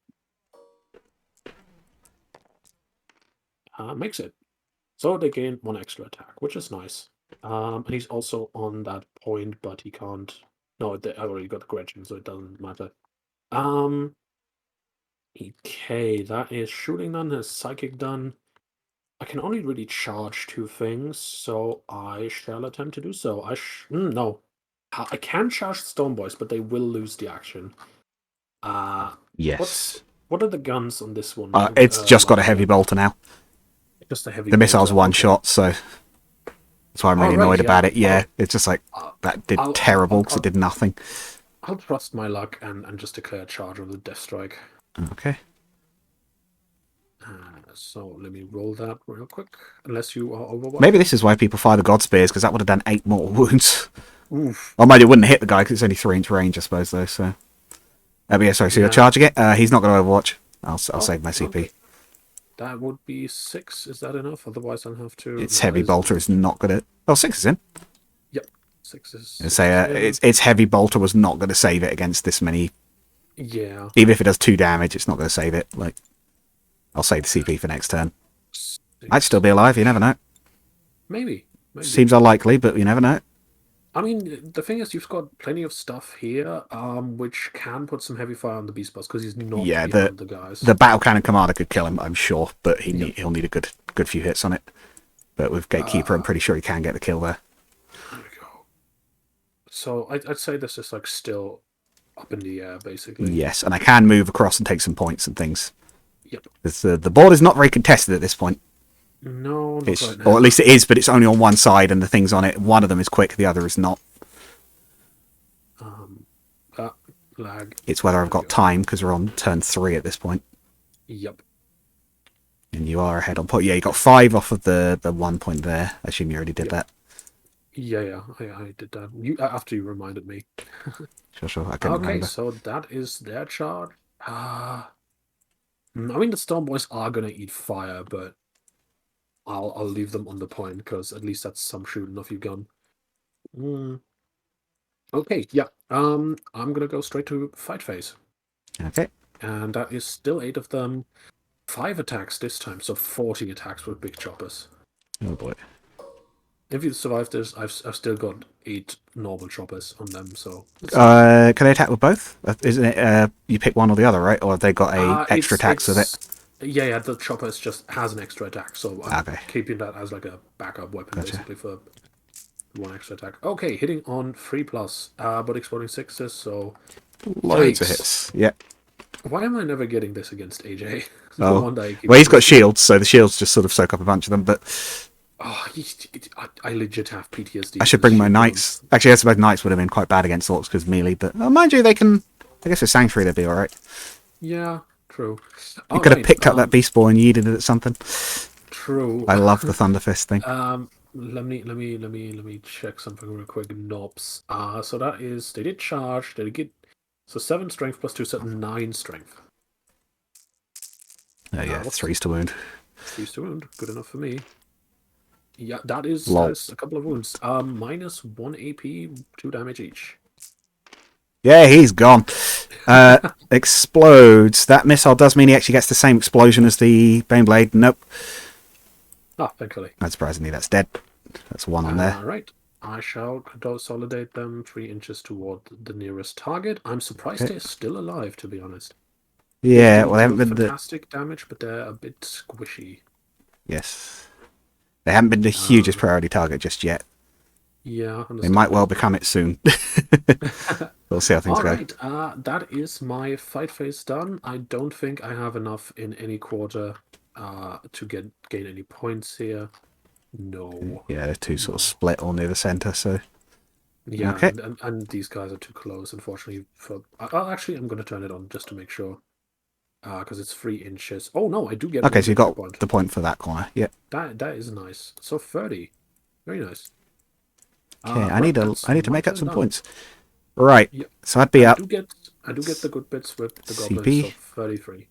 Makes it. So they gain 1 extra attack, which is nice. And he's also on that point, but he can't. No, I already got the Gretchen, so it doesn't matter. Okay, that is shooting done, is psychic done. I can only really charge 2 things, so I shall attempt to do so. No. I can charge Stone Boys, but they will lose the action. Yes. What are the guns on this one? It's just got a like heavy bolter now. just a heavy The missile's bolter. one Okay. shot, so that's why I'm really Right, annoyed yeah. about it. Yeah, it's just like that did terrible because I'll, it did nothing. I'll trust my luck and just declare a charge on the Death Strike. Okay. So let me roll that real quick. Unless you are overwatching. Maybe this is why people fire the God Spears, because that would have done 8 more wounds. Oof. Or maybe it wouldn't hit the guy because it's only 3-inch range, I suppose, though. So, but yeah, sorry. So you're charging it. He's not going to overwatch. I'll save my CP. Okay. That would be 6. Is that enough? Otherwise, I'll have to. Its heavy bolter is not going to. Oh, 6 is in. Yep, 6 is. I'd say its heavy bolter was not going to save it against this many. Yeah. Even if it does 2 damage, it's not going to save it. Like, I'll save the CP for next turn. 6. Might still be alive. You never know. Maybe. Seems unlikely, but you never know. I mean, the thing is, you've got plenty of stuff here, which can put some heavy fire on the Beast Boss because he's not behind the guys. The Battle Cannon Commander could kill him, I'm sure, but he'll need a good few hits on it. But with Gatekeeper, I'm pretty sure he can get the kill there. There we go. So I'd say this is like still up in the air, basically. Yes, and I can move across and take some points and things. Yep. The board is not very contested at this point. No, not right now. Or at least it is, but it's only on one side, and the things on it, one of them is quick, the other is not. Lag. It's whether I've got time, because we're on turn 3 at this point. Yep. And you are ahead on point. Yeah, you got 5 off of the 1 point there. I assume you already did that. Yeah, I did that. After you reminded me. Sure, I couldn't remember. So that is their charge. I mean, the Storm Boys are gonna eat fire, but I'll leave them on the point because at least that's some shooting off your gun. Okay, yeah. I'm gonna go straight to fight phase. Okay. And that is still 8 of them. 5 attacks this time, so 40 attacks with big choppers. Oh boy. If you survive this, I've still got 8 normal choppers on them. So can they attack with both? Isn't it? You pick one or the other, right? Or have they got extra attacks with it? Yeah. The chopper just has an extra attack, so I'm Okay. keeping that as like a backup weapon, basically for 1 extra attack. Okay, hitting on 3+, but exploding 6s. So Loads of hits. Yeah. Why am I never getting this against AJ? Oh. Well, he's got shields, so the shields just sort of soak up a bunch of them, but. Oh, I legit have PTSD. I should bring my knights. Actually, I suppose knights would have been quite bad against orcs because melee, but mind you, they can. I guess with Sanctuary they'd be alright. Yeah, true. You could have picked up that beast ball and yeeted it at something. True. I love the Thunder Fist thing. Let me check something real quick. Knobs. So that is they did charge. They did get 7 strength plus 2, so 9 strength. Oh yeah, 3s to wound. 3s to wound. Good enough for me. Yeah, that is a couple of wounds. Minus 1 AP, 2 damage each. Yeah, he's gone. Explodes. That missile does mean he actually gets the same explosion as the Baneblade. Nope. Ah, thankfully. Unsurprisingly, that's dead. That's 1 on there. Right. I shall consolidate them 3 inches toward the nearest target. I'm surprised they're still alive, to be honest. Yeah, well, they haven't been fantastic damage, but they're a bit squishy. Yes. They haven't been the hugest priority target just yet. Yeah, they might well become it soon. We'll see how things go. Alright, that is my fight phase done. I don't think I have enough in any quarter to gain any points here. No. Yeah, they're 2 sort of split all near the centre, so... Yeah, okay. and these guys are too close, unfortunately. Actually, I'm going to turn it on just to make sure. Because it's 3 inches. Oh, no, I do get okay, so you got the point for that corner. Yeah. That is nice. So 30. Very nice. Okay, I need to make up some points. Right. Yep. So I'd be up. I do get the good bits with the goblins. So 33. Are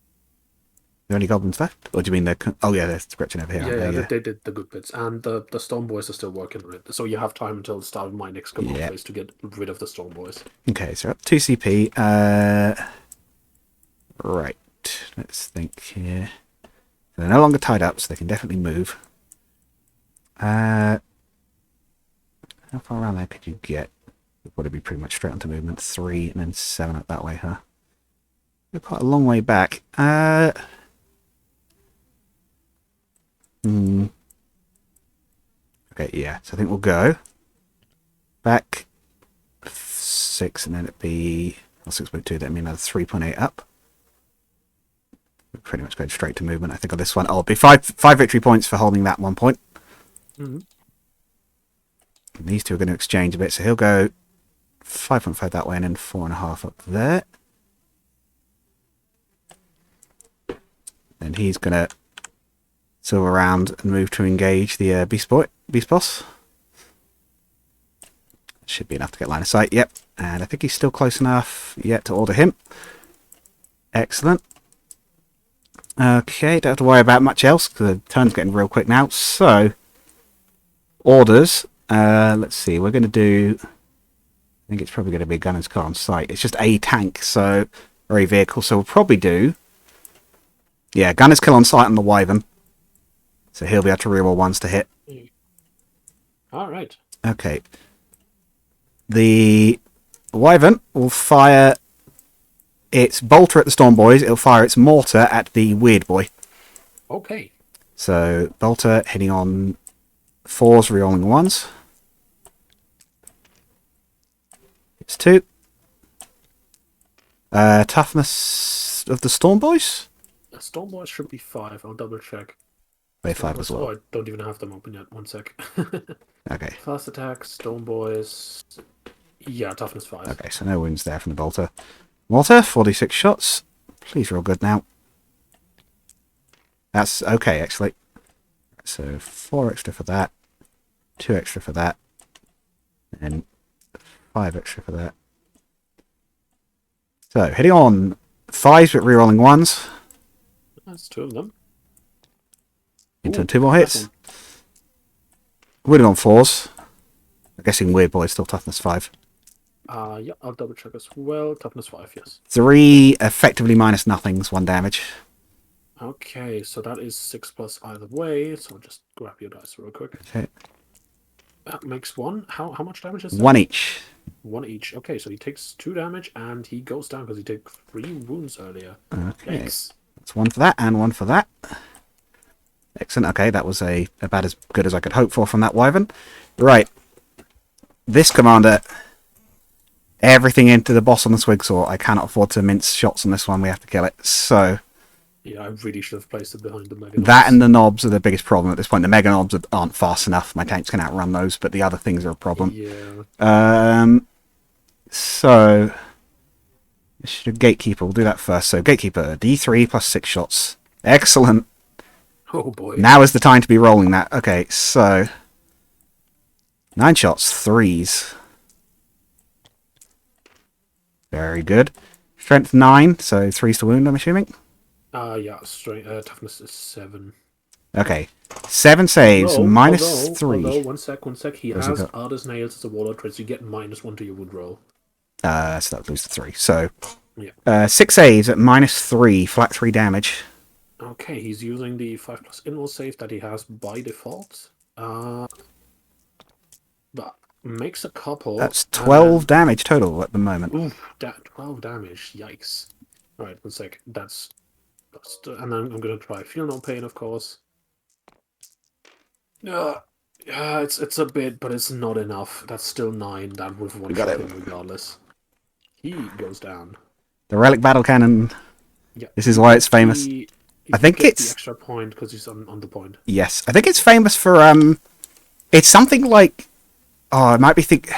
there any goblins left? Or do you mean they're... Oh, yeah, they're scratching over here. Yeah, they did the good bits. And the Storm Boys are still working on it. So you have time until the start of my next command phase to get rid of the Storm Boys. Okay, so up 2 CP. Right. Let's think here. They're no longer tied up, so they can definitely move. How far around there could you get? Would it be pretty much straight onto movement? 3 and then 7 up that way, huh? We're quite a long way back. Okay, yeah. So I think we'll go back 6, and then it'd be 6.2. That means another 3.8 up. We're pretty much going straight to movement. I think on this one, it'll be five victory points for holding that 1 point. Mm-hmm. And these two are going to exchange a bit, so he'll go 5.5 that way and then 4.5 up there. Then he's going to silver around and move to engage the beast boss. Should be enough to get line of sight. Yep, and I think he's still close enough yet to order him. Excellent. Okay, don't have to worry about much else because the turn's getting real quick now. So, orders. Let's see, we're going to do... I think it's probably going to be a gunner's car on site. It's just a tank, so... or a vehicle, so we'll probably do... yeah, gunner's kill on site on the Wyvern. So he'll be able to reroll ones to hit. Alright. Okay. The Wyvern will fire its bolter at the Storm Boys. It'll fire its mortar at the Weird Boy. Okay. So, bolter hitting on 4s, rerolling 1s. It's 2. Toughness of the Storm Boys? The Storm Boys should be 5. I'll double check. They 5 as well. Oh, I don't even have them open yet. 1 sec. Okay. Fast attack, Storm Boys. Yeah, toughness 5. Okay, so no wounds there from the bolter. Mortar, 46 shots. Please roll good now. That's okay, actually. So 4 extra for that. 2 extra for that. And 5 extra for that. So, hitting on 5s but rerolling 1s. That's 2 of them. Into Ooh, 2 more hits. Winning on 4s. I'm guessing Weird Boy is still toughness 5. Yeah, I'll double check as well. Toughness 5, yes. 3 effectively minus nothings, 1 damage. Okay, so that is 6 plus either way. So I'll just grab your dice real quick. Okay. That makes 1. How much damage is that? 1 each. 1 each. Okay, so he takes 2 damage and he goes down because he took 3 wounds earlier. Okay. Yikes. That's 1 for that and 1 for that. Excellent. Okay, that was about as good as I could hope for from that Wyvern. Right. This commander, everything into the boss on the Swigsaw. I cannot afford to mince shots on this one. We have to kill it. So, yeah, I really should have placed it behind the Mega Knobs. That and the knobs are the biggest problem at this point. The Mega Knobs aren't fast enough. My tanks can outrun those, but the other things are a problem. Yeah. So, Gatekeeper. We'll do that first. So, Gatekeeper, D3 plus 6 shots. Excellent. Oh boy. Now is the time to be rolling that. Okay, so 9 shots, 3s. Very good. Strength 9, so 3s to wound, I'm assuming? Yeah, strength, toughness is 7. Okay. 7 saves, minus 3. Although, one sec. He Where's has it Artist Nails as a warlord trait, so you get -1 to your wound roll. So that loses 3. So, Yeah. 6 saves at minus 3, flat 3 damage. Okay, he's using the 5 plus inroll save that he has by default. But makes a couple. That's 12 damage total at the moment. Oof, 12 damage. Yikes. Alright, 1 sec. That's and then I'm gonna try Feel No Pain, of course. Yeah, it's a bit, but it's not enough. That's still 9. That would one shot him regardless. He goes down. The Relic Battle Cannon. Yeah. This is why it's famous. I think it's the extra point because he's on the point. Yes, I think it's famous for it's something like I might be thinking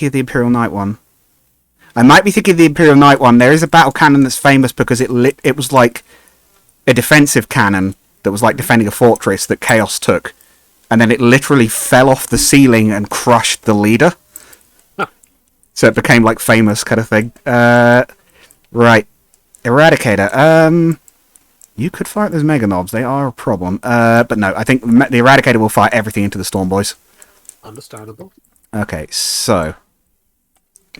of the Imperial Knight one. I might be thinking of the Imperial Knight one. There is a battle cannon that's famous because it was like a defensive cannon that was like defending a fortress that Chaos took, and then it literally fell off the ceiling and crushed the leader. So it became like famous kind of thing. Right, Eradicator. You could fire at those Mega Knobs. They are a problem. But no, I think the Eradicator will fire everything into the Storm Boys. Understandable. Okay, so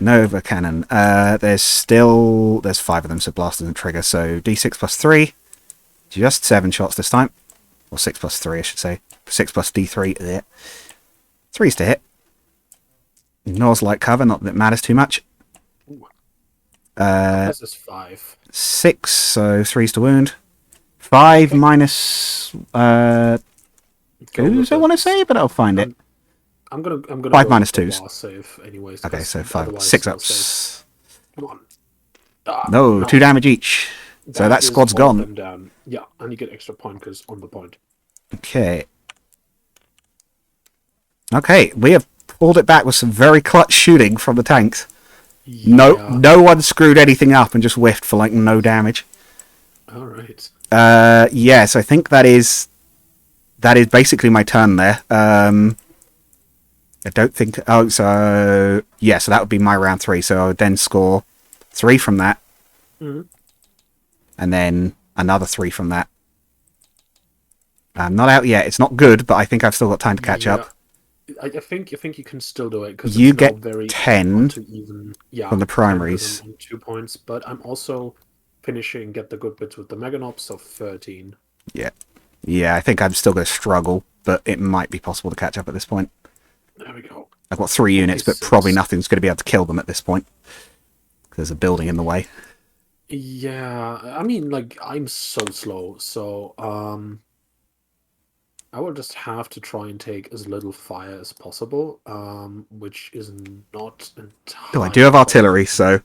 Nova Cannon. There's 5 of them, so blast doesn't trigger. So D6 plus 3. Just 7 shots this time. Or 6 plus 3, I should say. 6 plus D3. There. 3's to hit. Ignores light cover, not that it matters too much. Plus is 5. 6, so 3's to wound. 5 minus Go 2s, with I it. want to say, but I'll find it. I'm gonna 5 go minus with the 2s. war save anyways. Okay, because so 5, otherwise 6 they'll ups. save. Come on. No, 2 damage each. So that is squad's all of gone. them down. Yeah, and you get extra point because on the point. Okay. Okay, we have pulled it back with some very clutch shooting from the tanks. Yeah. No one screwed anything up and just whiffed for like no damage. All right. Yes, I think that is basically my turn there. I don't think. Oh, so yeah, so that would be my round 3. So I would then score 3 from that, and then another 3 from that. I'm not out yet. It's not good, but I think I've still got time to catch up. I think you can still do it because You it's now get very 10 to even. Yeah, from the 10 primaries. on 2 points, but I'm also finishing get the good bits with the Meganop, so 13. Yeah. Yeah, I think I'm still going to struggle, but it might be possible to catch up at this point. There we go. I've got 3 units, but 46. probably nothing's going to be able to kill them at this point. There's a building in the way. Yeah, I mean, like, I'm so slow, so, I will just have to try and take as little fire as possible, which is not entirely Oh, I do have artillery, so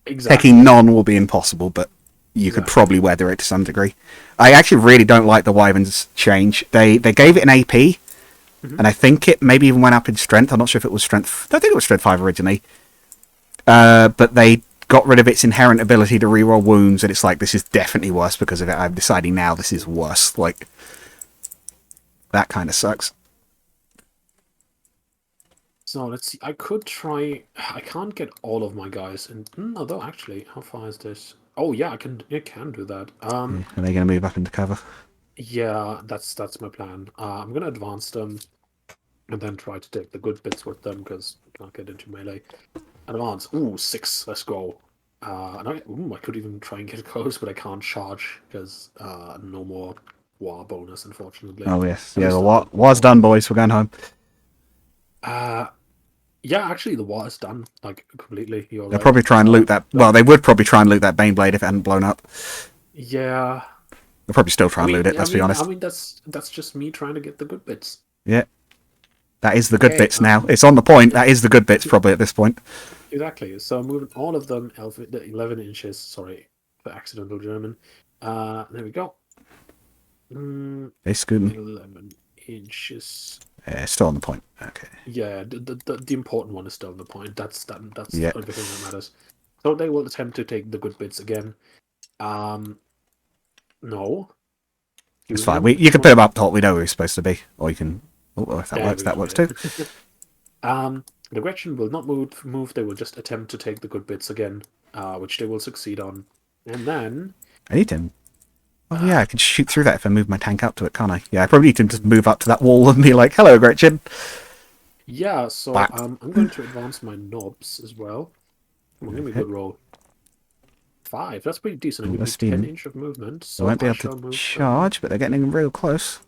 exactly. taking none will be impossible, but you could probably weather it to some degree. I actually really don't like the Wyverns change. They gave it an AP, and I think it maybe even went up in strength. I'm not sure if it was strength. I don't think it was strength 5 originally. But they got rid of its inherent ability to reroll wounds, and it's like, this is definitely worse because of it. I'm deciding now this is worse. Like, that kind of sucks. So let's see. I could try. I can't get all of my guys, and although actually, how far is this? Oh yeah, I can do that. Are they going to move up into cover? Yeah, that's my plan. I'm gonna advance them, and then try to take the good bits with them because I can't get into melee. Advance. Ooh, 6. Let's go. And I could even try and get close, but I can't charge because no more war bonus, unfortunately. Oh yes, yeah. The war's done, boys. We're going home. Yeah, actually, the war is done, like, completely. They'll probably try and loot that. Well, they would probably try and loot that Baneblade if it hadn't blown up. Yeah. They'll probably still try and loot it. Let's be honest. I mean, that's just me trying to get the good bits. Yeah, that is the good bits now. It's on the point. That is the good bits probably at this point. Exactly. So I'm moving all of them 11 inches. Sorry for accidental German. There we go. They scoot me. 11 inches. Yeah, still on the point. Okay. Yeah, the important one is still on the point. That's Yeah. everything that matters. So they will attempt to take the good bits again. No. It's fine. You can put them up top. We know where we're supposed to be. Or you can... Oh, if that works, that works too. The Gretchen will not move. They will just attempt to take the good bits again, which they will succeed on. And then... I need him. Oh yeah, I can shoot through that if I move my tank up to it, can't I? Yeah, I probably need to just move up to that wall and be like, hello, Gretchen. Yeah, so I'm going to advance my knobs as well. Come on, give me a good roll. 5. That's pretty decent. I'm going to 10 inch of movement. So I won't be able to charge, but they're getting real close.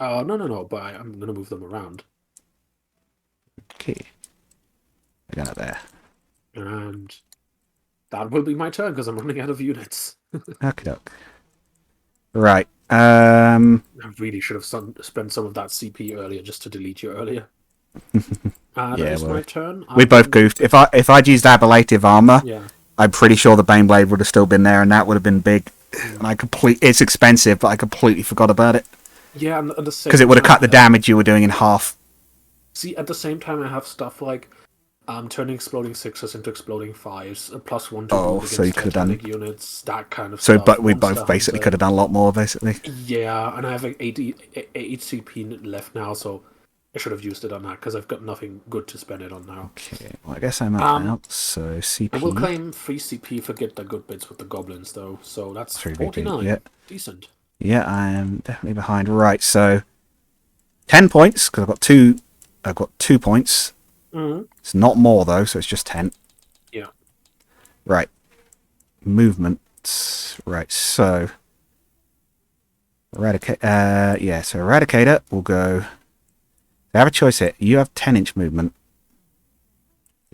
No, but I'm going to move them around. Okay. They're going there. And that will be my turn because I'm running out of units. Okie doke. Right. I really should have spent some of that CP earlier just to delete you earlier. Yeah, it's my turn. We both goofed. If I'd used ablative armor, yeah. I'm pretty sure the Baneblade would have still been there, and that would have been big. And it's expensive, but I completely forgot about it. Yeah, and at the same because it would have cut the damage you were doing in half. See, at the same time, I have stuff like turning exploding 6s into exploding 5s, +1 to move so you against could have done units, that kind of so. stuff. But we both basically could have done a lot more, basically. Yeah, and I have like 8 CP left now, so I should have used it on that because I've got nothing good to spend it on now. Okay, well I guess I'm up now. So CP. I will claim 3 CP for get the good bits with the goblins though, so that's 49. Yeah. Decent. Yeah, I am definitely behind. Right, so 10 points because I've got 2. I've got 2 points. It's not more though, so it's just 10. Yeah. Right. Movement. Right, so Eradicate. Yeah, so Eradicator will go. I have a choice here. You have 10-inch movement.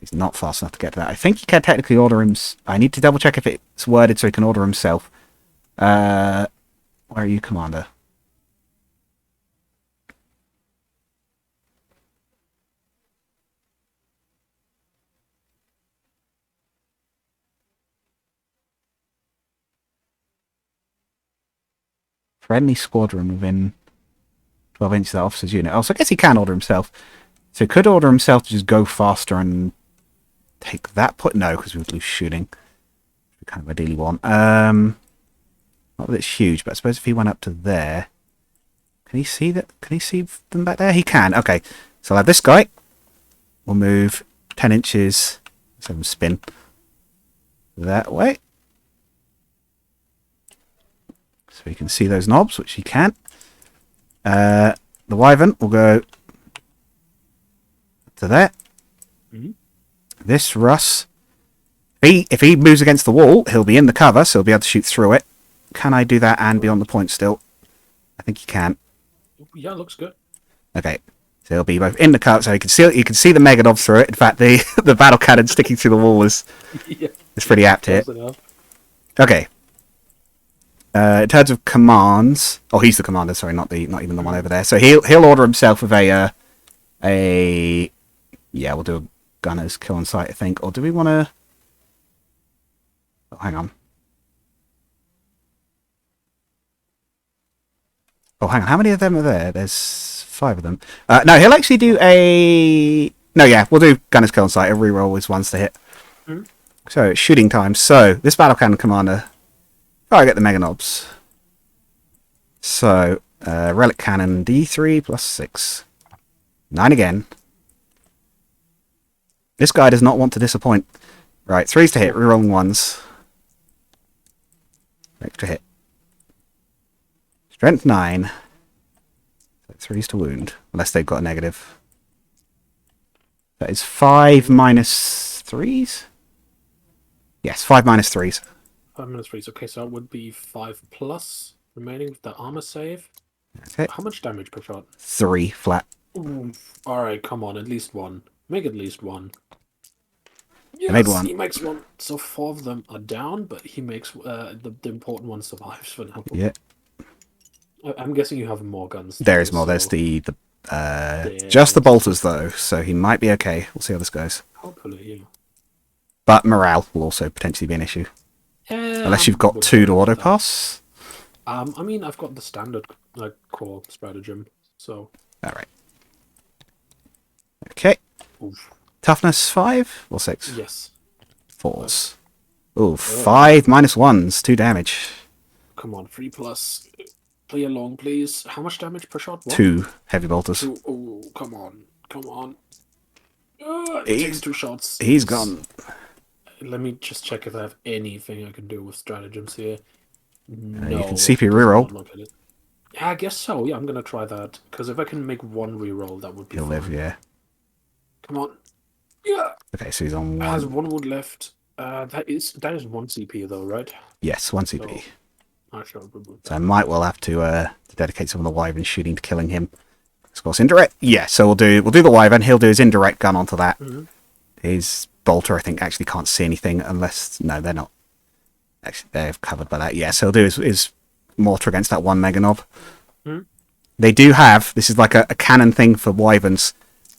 He's not fast enough to get to that. I think he can technically order him. I need to double check if it's worded so he can order himself. Where are you, Commander? Friendly squadron within 12 inches of the officer's unit. Oh, so I guess he can order himself. So he could order himself to just go faster and take that point. No, because we would lose shooting. We kind of ideally want. Not that it's huge, but I suppose if he went up to there, can he see that? Can he see them back there? He can. Okay, so I'll have this guy. We'll move 10 inches. Let's have him spin that way, so he can see those knobs, which he can. The Wyvern will go to there. Mm-hmm. This Russ, if he moves against the wall, he'll be in the cover, so he'll be able to shoot through it. Can I do that and be on the point still? I think you can. Yeah, looks good. Okay, so he'll be both in the cover, so you can see the Megadov through it. In fact, the battle cannon sticking through the wall is pretty apt here. Okay. In terms of commands, oh, he's the commander. Sorry, not even the one over there. So he'll order himself with a yeah, we'll do a gunner's kill on sight, I think. Or do we want to? Oh, hang on. Oh, hang on. How many of them are there? There's 5 of them. No, he'll actually do a. No, yeah, we'll do gunner's kill on sight. A reroll is ones to hit. Mm-hmm. So it's shooting time. So this battle cannon commander. Oh, I get the mega knobs. So, relic cannon D3 plus 6. 9 again. This guy does not want to disappoint. Right, 3s to hit, rerolling 1s. Extra hit. Strength 9. 3s to wound, unless they've got a negative. That is 5 minus 3s? Yes, 5 minus 3s. 5 minus 3s. Okay, so that would be 5 plus remaining with the armor save. Okay. How much damage per shot? 3 flat. Alright, come on, at least 1. Make at least 1. Yes, I made 1. He makes 1. So 4 of them are down, but he makes the important one survives for now. Yeah. I'm guessing you have more guns. There is more. There's just the bolters though, so he might be okay. We'll see how this goes. Hopefully, yeah. But morale will also potentially be an issue. Unless you've got 2 to auto pass. I mean, I've got the standard core stratagem, so. Alright. Okay. Oof. Toughness 5 or 6? Yes. 4s. Ooh, 5 minus 1s, 2 damage. Come on, 3 plus. Play along, please. How much damage per shot? What? 2 heavy bolters. 2. Oh, come on. Come on. It takes 2 shots. He's gone. Let me just check if I have anything I can do with stratagems here. No. You can CP reroll. Yeah, I guess so. Yeah, I'm going to try that. Because if I can make 1 reroll, that would be He'll fine. live, yeah. Come on. Yeah. Okay, so he's on 1. Has 1 wood left. That is 1 CP though, right? Yes, 1 CP. So I might well have to dedicate some of the Wyvern shooting to killing him. Of course, indirect. Yeah, so we'll do the Wyvern. He'll do his indirect gun onto that. Mm-hmm. His bolter, I think, actually can't see anything unless they're not. Actually, they're covered by that. Yeah, so he'll do his mortar against that 1 mega knob. Mm-hmm. They do have, this is like a canon thing for Wyverns.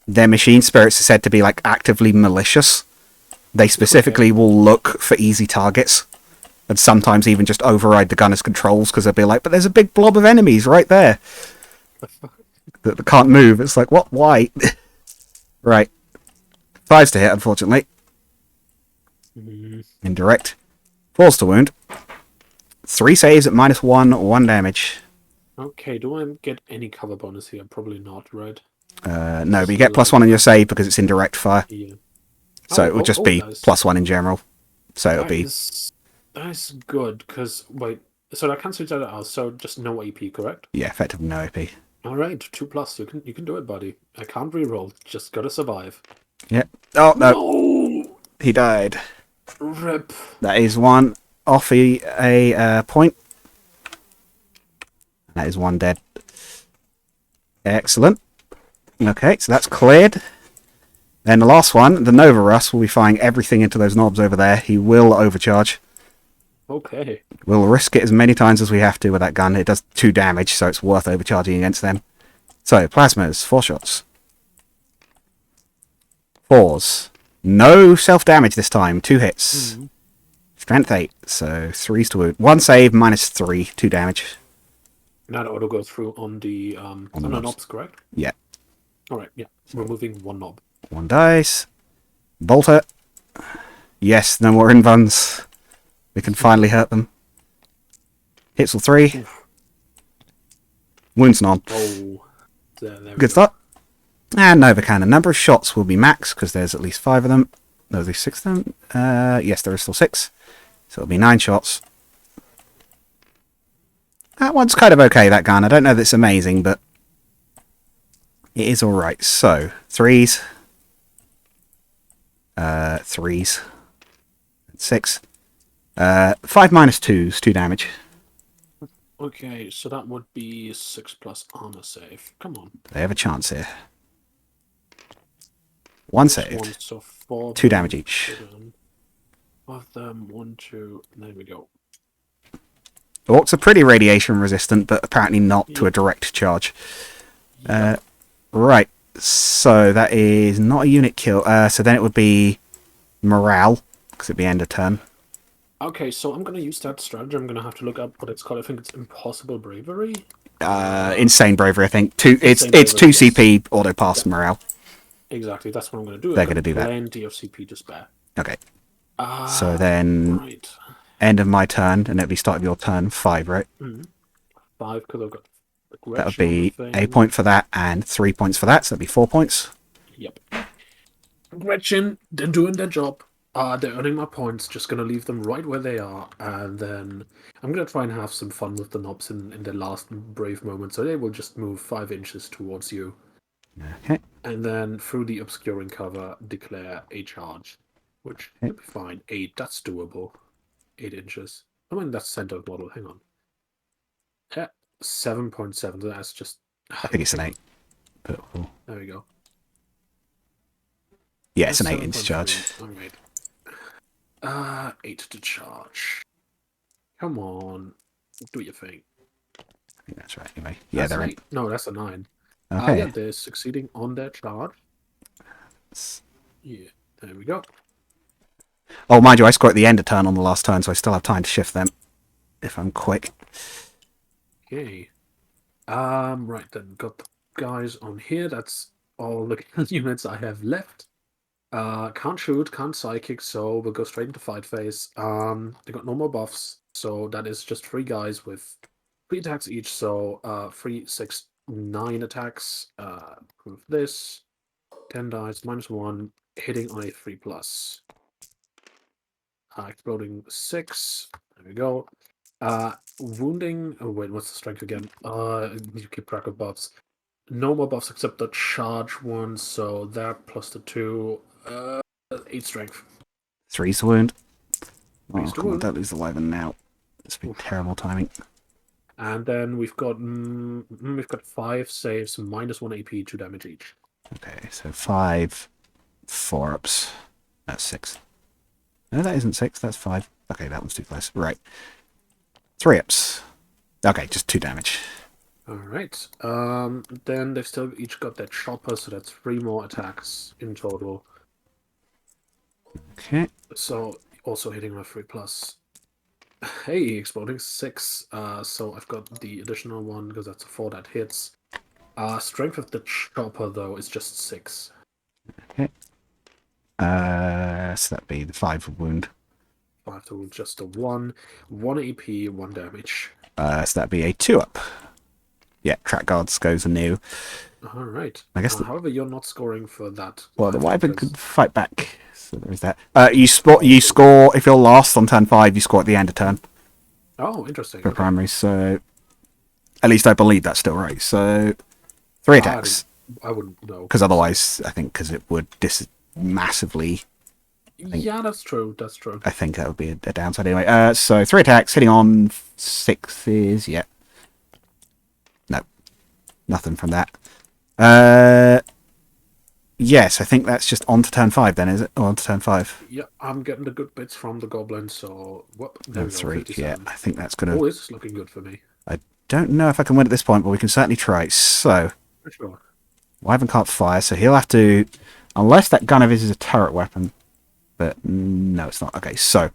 Their machine spirits are said to be like actively malicious. They specifically will look for easy targets. And sometimes even just override the gunner's controls because they'll be like, but there's a big blob of enemies right there that can't move. It's like, what? Why? Right. 5s to hit, unfortunately. Indirect. 4s to wound. 3 saves at -1, 1 damage. Okay, do I get any cover bonus here? Probably not, right? No, but you get +1 on your save because it's indirect fire. Yeah. So it will just be nice. +1 in general. So it'll be... That's good, because, wait, so I cancel that out, so just no AP, correct? Yeah, effectively no AP. Alright, 2+, you can do it, buddy. I can't reroll, just gotta survive. Yep. Oh, no. No! He died. Rip. That is 1 off a point. That is 1 dead. Excellent. Okay, so that's cleared. Then the last one, the Nova Rust, will be firing everything into those knobs over there. He will overcharge. Okay. We'll risk it as many times as we have to with that gun. It does 2 damage, so it's worth overcharging against them. So, plasmas, 4 shots. 4s. No self-damage this time. 2 hits. Strength 8, so 3s to wound. 1 save, -3, 2 damage. Now the auto goes through on the knobs, correct? Yeah. Alright, yeah. Removing 1 knob. 1 dice. Bolter. Yes, no more invuns. We can finally hurt them. Hits all 3. Oof. Wounds none. Oh. There we Good go. start. And Nova Cannon. Number of shots will be max, because there's at least 5 of them. There's at least 6 of them. Yes, there are still 6. So it'll be 9 shots. That one's kind of okay, that gun. I don't know that it's amazing, but it is alright. So, 3s. 3s. 6. 5 -2s, 2 damage. Okay, so that would be 6 plus armor save. Come on. They have a chance here. 1 saved. 1, so 4. 2 damage each. Of them, 1, 2. There we go. Orcs are pretty radiation resistant, but apparently not to a direct charge. Right, so that is not a unit kill. So then it would be morale, because it'd be end of turn. Okay, so I'm gonna use that strategy. I'm gonna have to look up what it's called. I think it's impossible bravery. Insane bravery, I think. It's Insane 2 bravery, CP auto pass morale. Exactly, that's what I'm gonna do. They're gonna do that. Plenty of CP to spare. Okay. So then Right. end of my turn, and it'd be start of your turn. 5, right? 5 because I've got. That would be a point for that and 3 points for that, so that'd be 4 points. Yep. Gretchen, they're doing their job. They're earning my points. Just gonna leave them right where they are, and then I'm gonna try and have some fun with the knobs in their last brave moment. So they will just move 5 inches towards you, Okay. and then through the obscuring cover, declare a charge, which should be fine. 8, that's doable. 8 inches. I mean, that's centered model. Hang on. 7.7. That's just. I think it's an 8. But, There we go. yeah, it's an 8-inch charge. Alright. 8 to charge. Come on. Do your thing. I think that's right, anyway. Yeah, That's they're an in. 8. No, that's a 9. Okay. Yeah, they're succeeding on their charge. Yeah, there we go. Oh, mind you, I score at the end of turn on the last turn, so I still have time to shift them. If I'm quick. Okay. Right then, got the guys on here. That's all the units I have left. Can't shoot, can't psychic, so we'll go straight into fight phase. They got no more buffs, so that is just 3 guys with 3 attacks each. So 3, 6, 9 attacks. With this, 10 dice, -1, hitting on a 3+. Exploding 6. There we go. Wounding. Oh wait, what's the strength again? You keep track of buffs. No more buffs except the charge one, so that plus the 2. 8 strength. 3's the wound. Oh, 3's the come on, wound. don't lose the wyvern now. It's been terrible timing. And then we've got 5 saves, -1 AP, 2 damage each. Okay, so 5 4-ups. That's 6. No, that isn't 6, that's 5. Okay, that one's too close. Right. 3-ups. Okay, just 2 damage. Alright. Then they've still each got their chopper, so that's 3 more attacks in total. Okay. So also hitting my 3+. Hey, exploding 6. So I've got the additional one because that's a 4 that hits. Strength of the chopper though is just 6. Okay. So that'd be the 5 wound. 5 to just a 1. 1 AP, 1 damage. So that'd be a 2-up. Yeah, track guards goes anew. Alright. I guess However, you're not scoring for that. Well, the wyvern because- could fight back. So there's that. You score if you're last on turn 5. You score at the end of turn Oh, interesting. for Okay. primaries. So at least I believe that's still right. So 3 attacks. I wouldn't know. Because otherwise, I think because it would massively. Yeah, that's true. That's true. I think that would be a downside anyway. So 3 attacks, hitting on 6s. Yeah. No, nothing from that. Yes, I think that's just on to turn 5 then, is it? Or on to turn 5? Yeah, I'm getting the good bits from the goblins, so... Whoop, there we go, 3, 57. yeah. I think that's going Oh, to... this is looking good for me. I don't know if I can win at this point, but we can certainly try. So, For sure. Wyvern can't fire, so he'll have to... Unless that gun of his is a turret weapon. But no, it's not. Okay, so...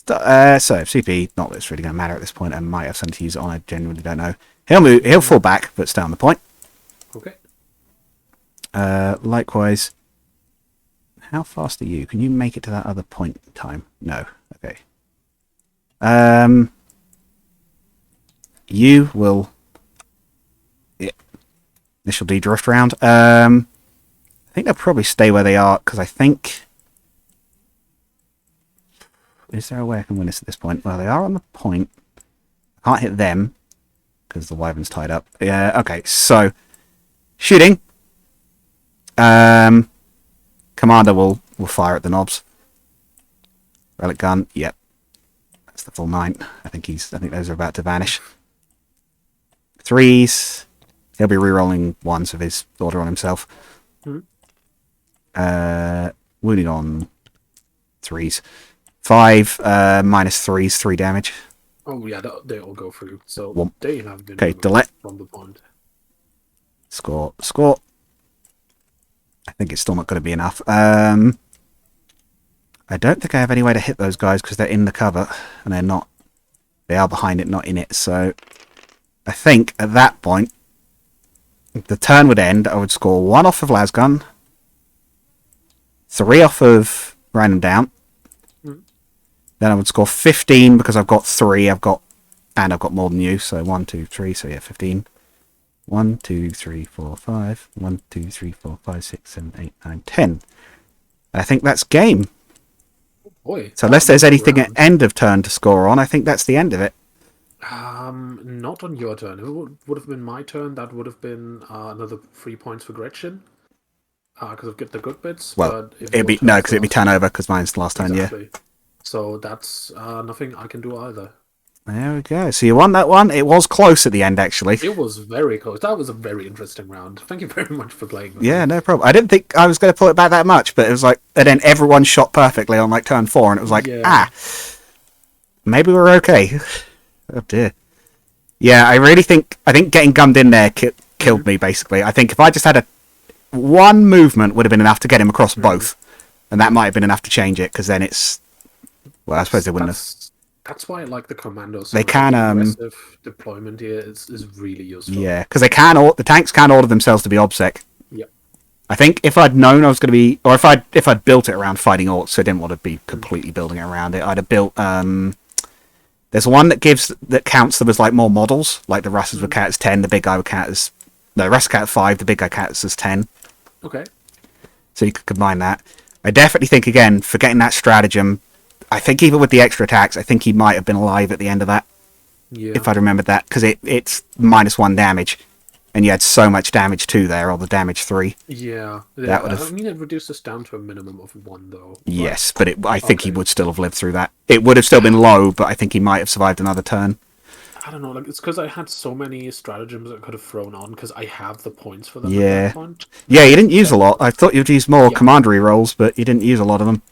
So, CP, not that it's really going to matter at this point. I might have something to use it on, I genuinely don't know. He'll fall back, but stay on the point. Okay. Likewise, how fast are you? Can you make it to that other point in time? No. Okay. You will... Yeah. Initial D drift round. I think they'll probably stay where they are, because I think... Is there a way I can win this at this point? Well, they are on the point. I can't hit them, because the Wyvern's tied up. Yeah, okay, so... Shooting. Commander will fire at the knobs. Relic gun, yep. That's the full 9. I think those are about to vanish. 3s. He'll be re-rolling 1s of his order on himself. Wounding on 3s. 5 -3s, 3 damage. Oh yeah, they all go through. So One. they have been Okay, removed delete. from the point. Score. I think it's still not going to be enough. I don't think I have any way to hit those guys because they're in the cover and they're not. They are behind it, not in it. So I think at that point, the turn would end. I would score 1 off of Lasgun, 3 off of Random Down. Then I would score 15 because I've got 3. I've got more than you. So 1, 2, 3. So yeah, 15. 1, 2, 3, 4, 5. 1, 2, 3, 4, 5, 6, 7, 8, 9, 10. I think that's game. Boy, So unless there's anything at end of turn to score on, I think that's the end of it. Not on your turn. It would have been my turn. That would have been another 3 points for Gretchen. Because I've got the good bits. Well, but if it'd be no, because it'd be turn over because mine's the last turn. exactly. So that's nothing I can do either. Yeah. There we go. So you won that one. It was close at the end, actually. It was very close. That was a very interesting round. Thank you very much for playing with Yeah, me. no problem. I didn't think I was going to pull it back that much, but it was like, and then everyone shot perfectly on like turn 4, and it was like, Yeah. maybe we're okay. Oh dear. Yeah, I think getting gummed in there killed me basically. I think if I just had one movement would have been enough to get him across both, and that might have been enough to change it because then it's. Well, I suppose they wouldn't have. That's why I like the commandos. They can aggressive deployment here is really useful. Yeah, because the tanks can order themselves to be obsec. Yeah. I think if I'd known I was going to be, or if I'd built it around fighting orcs, so I didn't want to be completely building it around it. I'd have built. There's one that counts them as like more models, like the Russes would count as 10, the big guy would count as the Russ count 5, the big guy counts as 10. Okay. So you could combine that. I definitely think again for getting that stratagem. I think even with the extra attacks, I think he might have been alive at the end of that. Yeah. If I'd remembered that, because it's -1 damage, and you had so much damage 2 there, or the damage 3. Yeah. That would have. I mean, it reduces down to a minimum of 1, though. Yes, but I think he would still have lived through that. It would have still been low, but I think he might have survived another turn. I don't know, like it's because I had so many stratagems I could have thrown on because I have the points for them. Yeah. At that point. Yeah, you didn't use a lot. I thought you'd use more Yeah. commandery rolls, but you didn't use a lot of them.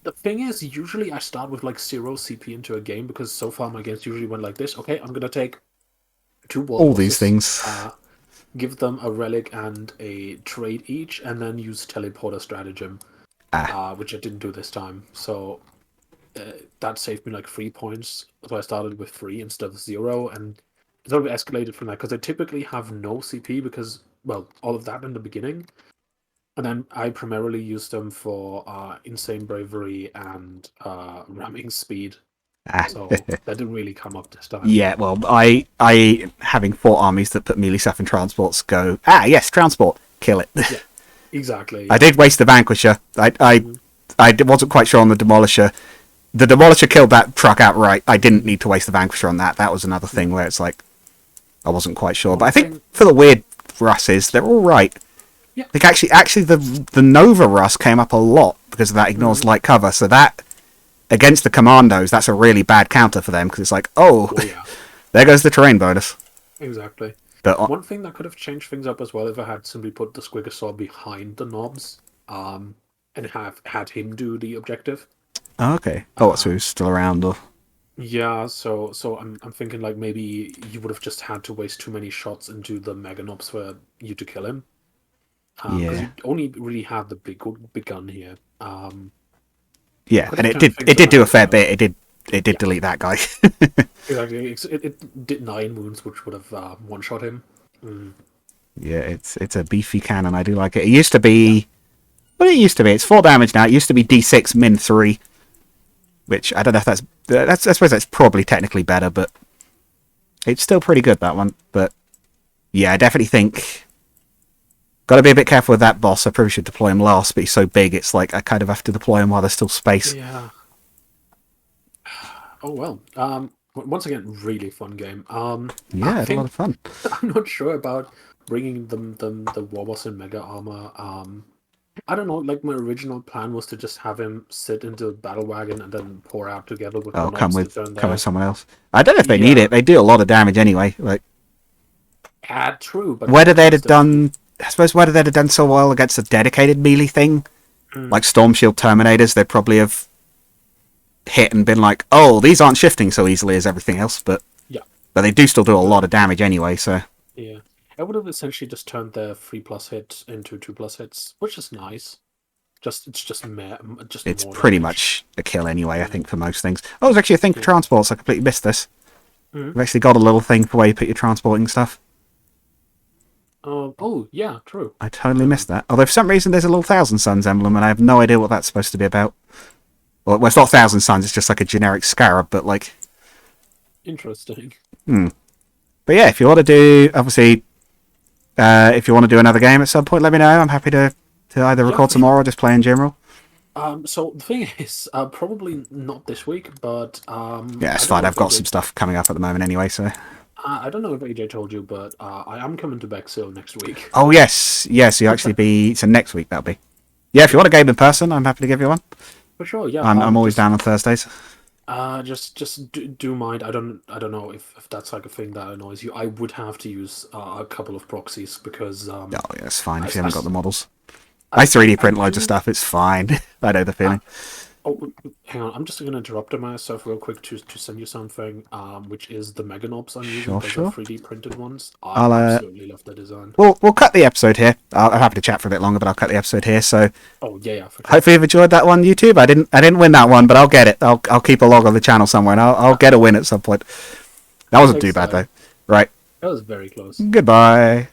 The thing is, usually I start with like 0 CP into a game because so far my games usually went like this. Okay, I'm gonna take 2 war All these horses, things. give them a relic and a trade each, and then use teleporter stratagem, which I didn't do this time. So that saved me like 3 points. So I started with 3 instead of 0, and it's sort of escalated from that because I typically have no CP because, well, all of that in the beginning. And then I primarily use them for insane bravery and ramming speed. So that didn't really come up this time. Yeah, well, I having 4 armies that put melee stuff in transports go, yes, transport, kill it. Yeah, exactly. I did waste the Vanquisher. I wasn't quite sure on the Demolisher. The Demolisher killed that truck outright. I didn't need to waste the Vanquisher on that. That was another thing where it's like, I wasn't quite sure. But I think for the weird Russes, they're all right. Yeah. I think actually the Nova Russ came up a lot because of that ignores light cover. So that, against the Commandos, that's a really bad counter for them because it's like, Oh, yeah. there goes the terrain bonus. Exactly. But One thing that could have changed things up as well if I had simply put the Squigosaur behind the knobs, and have had him do the objective. okay. Oh, so he's still around, or Yeah, so I'm thinking like maybe you would have just had to waste too many shots into the Mega Knobs for you to kill him. Because yeah, you only really had the big gun here. yeah, Could and have it turned did things do a around, fair though. bit. It did Yeah. delete that guy. Exactly. It did 9 wounds, which would have one-shot him. Mm. Yeah, it's a beefy cannon. I do like it. It used to Yeah. be. Well, it used to be. It's 4 damage now. It used to be D6 min 3, which I don't know if that's. I suppose that's probably technically better, but it's still pretty good, that one. But yeah, I definitely think got to be a bit careful with that boss. I probably should deploy him last, but he's so big. It's like I kind of have to deploy him while there's still space. Yeah. Oh well. Once again, really fun game. Yeah, I I had a lot think of fun. I'm not sure about bringing the Warboss in Mega Armor. I don't know. Like my original plan was to just have him sit into the battle wagon and then pour out together with the Oh, knobs to turn come with there. someone else. I don't know if they need Yeah. it. They do a lot of damage anyway. Like True, but whether they'd have still. done, I suppose whether they'd have done so well against a dedicated melee thing, Mm. like Storm Shield Terminators, they'd probably have hit and been like, oh, these aren't shifting so easily as everything else, but Yeah. they do still do a lot of damage anyway, so Yeah. I would have essentially just turned their 3+ hit into 2+ hits, which is nice. It's just it's more pretty damage. much a kill anyway, I Yeah. think, for most things. Oh, there's actually a thing for Yeah. transports, I completely missed this. Mhm. We've actually got a little thing for where you put your transporting stuff. Oh yeah, true. I totally missed that. Although for some reason there's a little Thousand Suns emblem and I have no idea what that's supposed to be about. Well, it's not Thousand Suns, it's just like a generic scarab, but like... Interesting. But yeah, if you want to do, obviously, if you want to do another game at some point, let me know. I'm happy to either record some more or just play in general. So the thing is, probably not this week, but Yeah, it's I don't fine. know I've if got AJ some stuff coming up at the moment anyway, so... I don't know if AJ told you, but I am coming to Bexhill next week. Oh, yes. Yes, you actually be... So next week, that'll be. Yeah, if you want a game in person, I'm happy to give you one. For sure, yeah. I'm always just, down on Thursdays. just do mind. I don't know if that's like a thing that annoys you. I would have to use a couple of proxies because Oh, yeah, it's fine if I- you haven't I- got the models. I 3D print loads of do- stuff. It's fine. I know the feeling. Oh, hang on. I'm just going to interrupt myself real quick to send you something, which is the Mega Knobs I'm using. Sure, Those sure. are 3D printed ones. I'll, I absolutely love the design. We'll cut the episode here. I'm happy to chat for a bit longer, but I'll cut the episode here. So Oh yeah, for sure. hopefully you've enjoyed that one, YouTube. I didn't win that one, but I'll get it. I'll keep a log on the channel somewhere, and I'll get a win at some point. That wasn't too bad though. Right. That was very close. Goodbye.